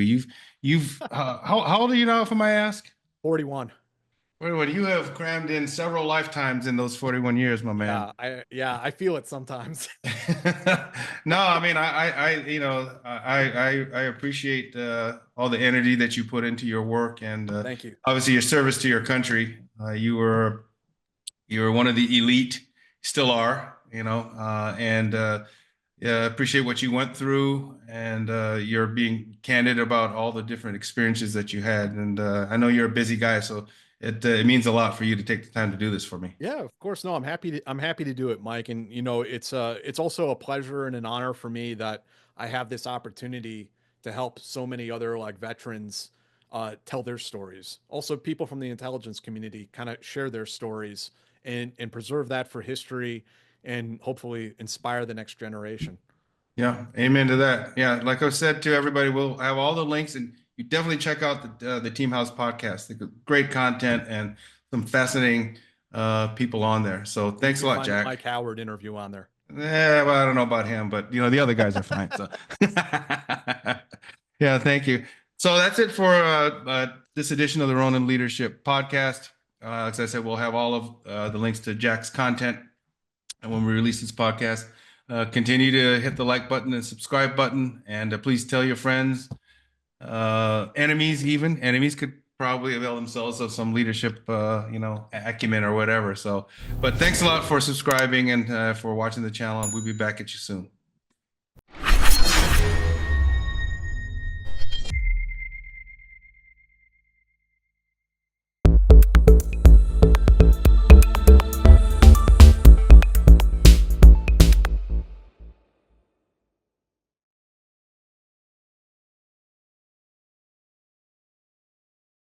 You've how old are you now, if I may ask? 41. Well, you have crammed in several lifetimes in those 41 years, my man. I feel it sometimes. No, I mean, I appreciate all the energy that you put into your work and Thank you. obviously your service to your country. You were one of the elite, still are, and yeah, appreciate what you went through and you're being candid about all the different experiences that you had. And I know you're a busy guy, so it means a lot for you to take the time to do this for me. Yeah, of course. No, I'm happy to do it, Mike. And you know, it's also a pleasure and an honor for me that I have this opportunity to help so many other like veterans tell their stories. Also, people from the intelligence community kind of share their stories and preserve that for history and hopefully inspire the next generation. Yeah, amen to that. Yeah, like I said to everybody, we'll have all the links, and you definitely check out the Team House podcast. They got great content and some fascinating people on there. So You thanks a can lot, find the Jack. Mike Howard interview on there. Yeah, well, I don't know about him, but the other guys are fine. So yeah, thank you. So that's it for this edition of the Ronin Leadership Podcast. As I said, we'll have all of the links to Jack's content and when we release this podcast. Continue to hit the like button and subscribe button, and please tell your friends, enemies, even enemies could probably avail themselves of some leadership, acumen or whatever. So, but thanks a lot for subscribing and for watching the channel. We'll be back at you soon.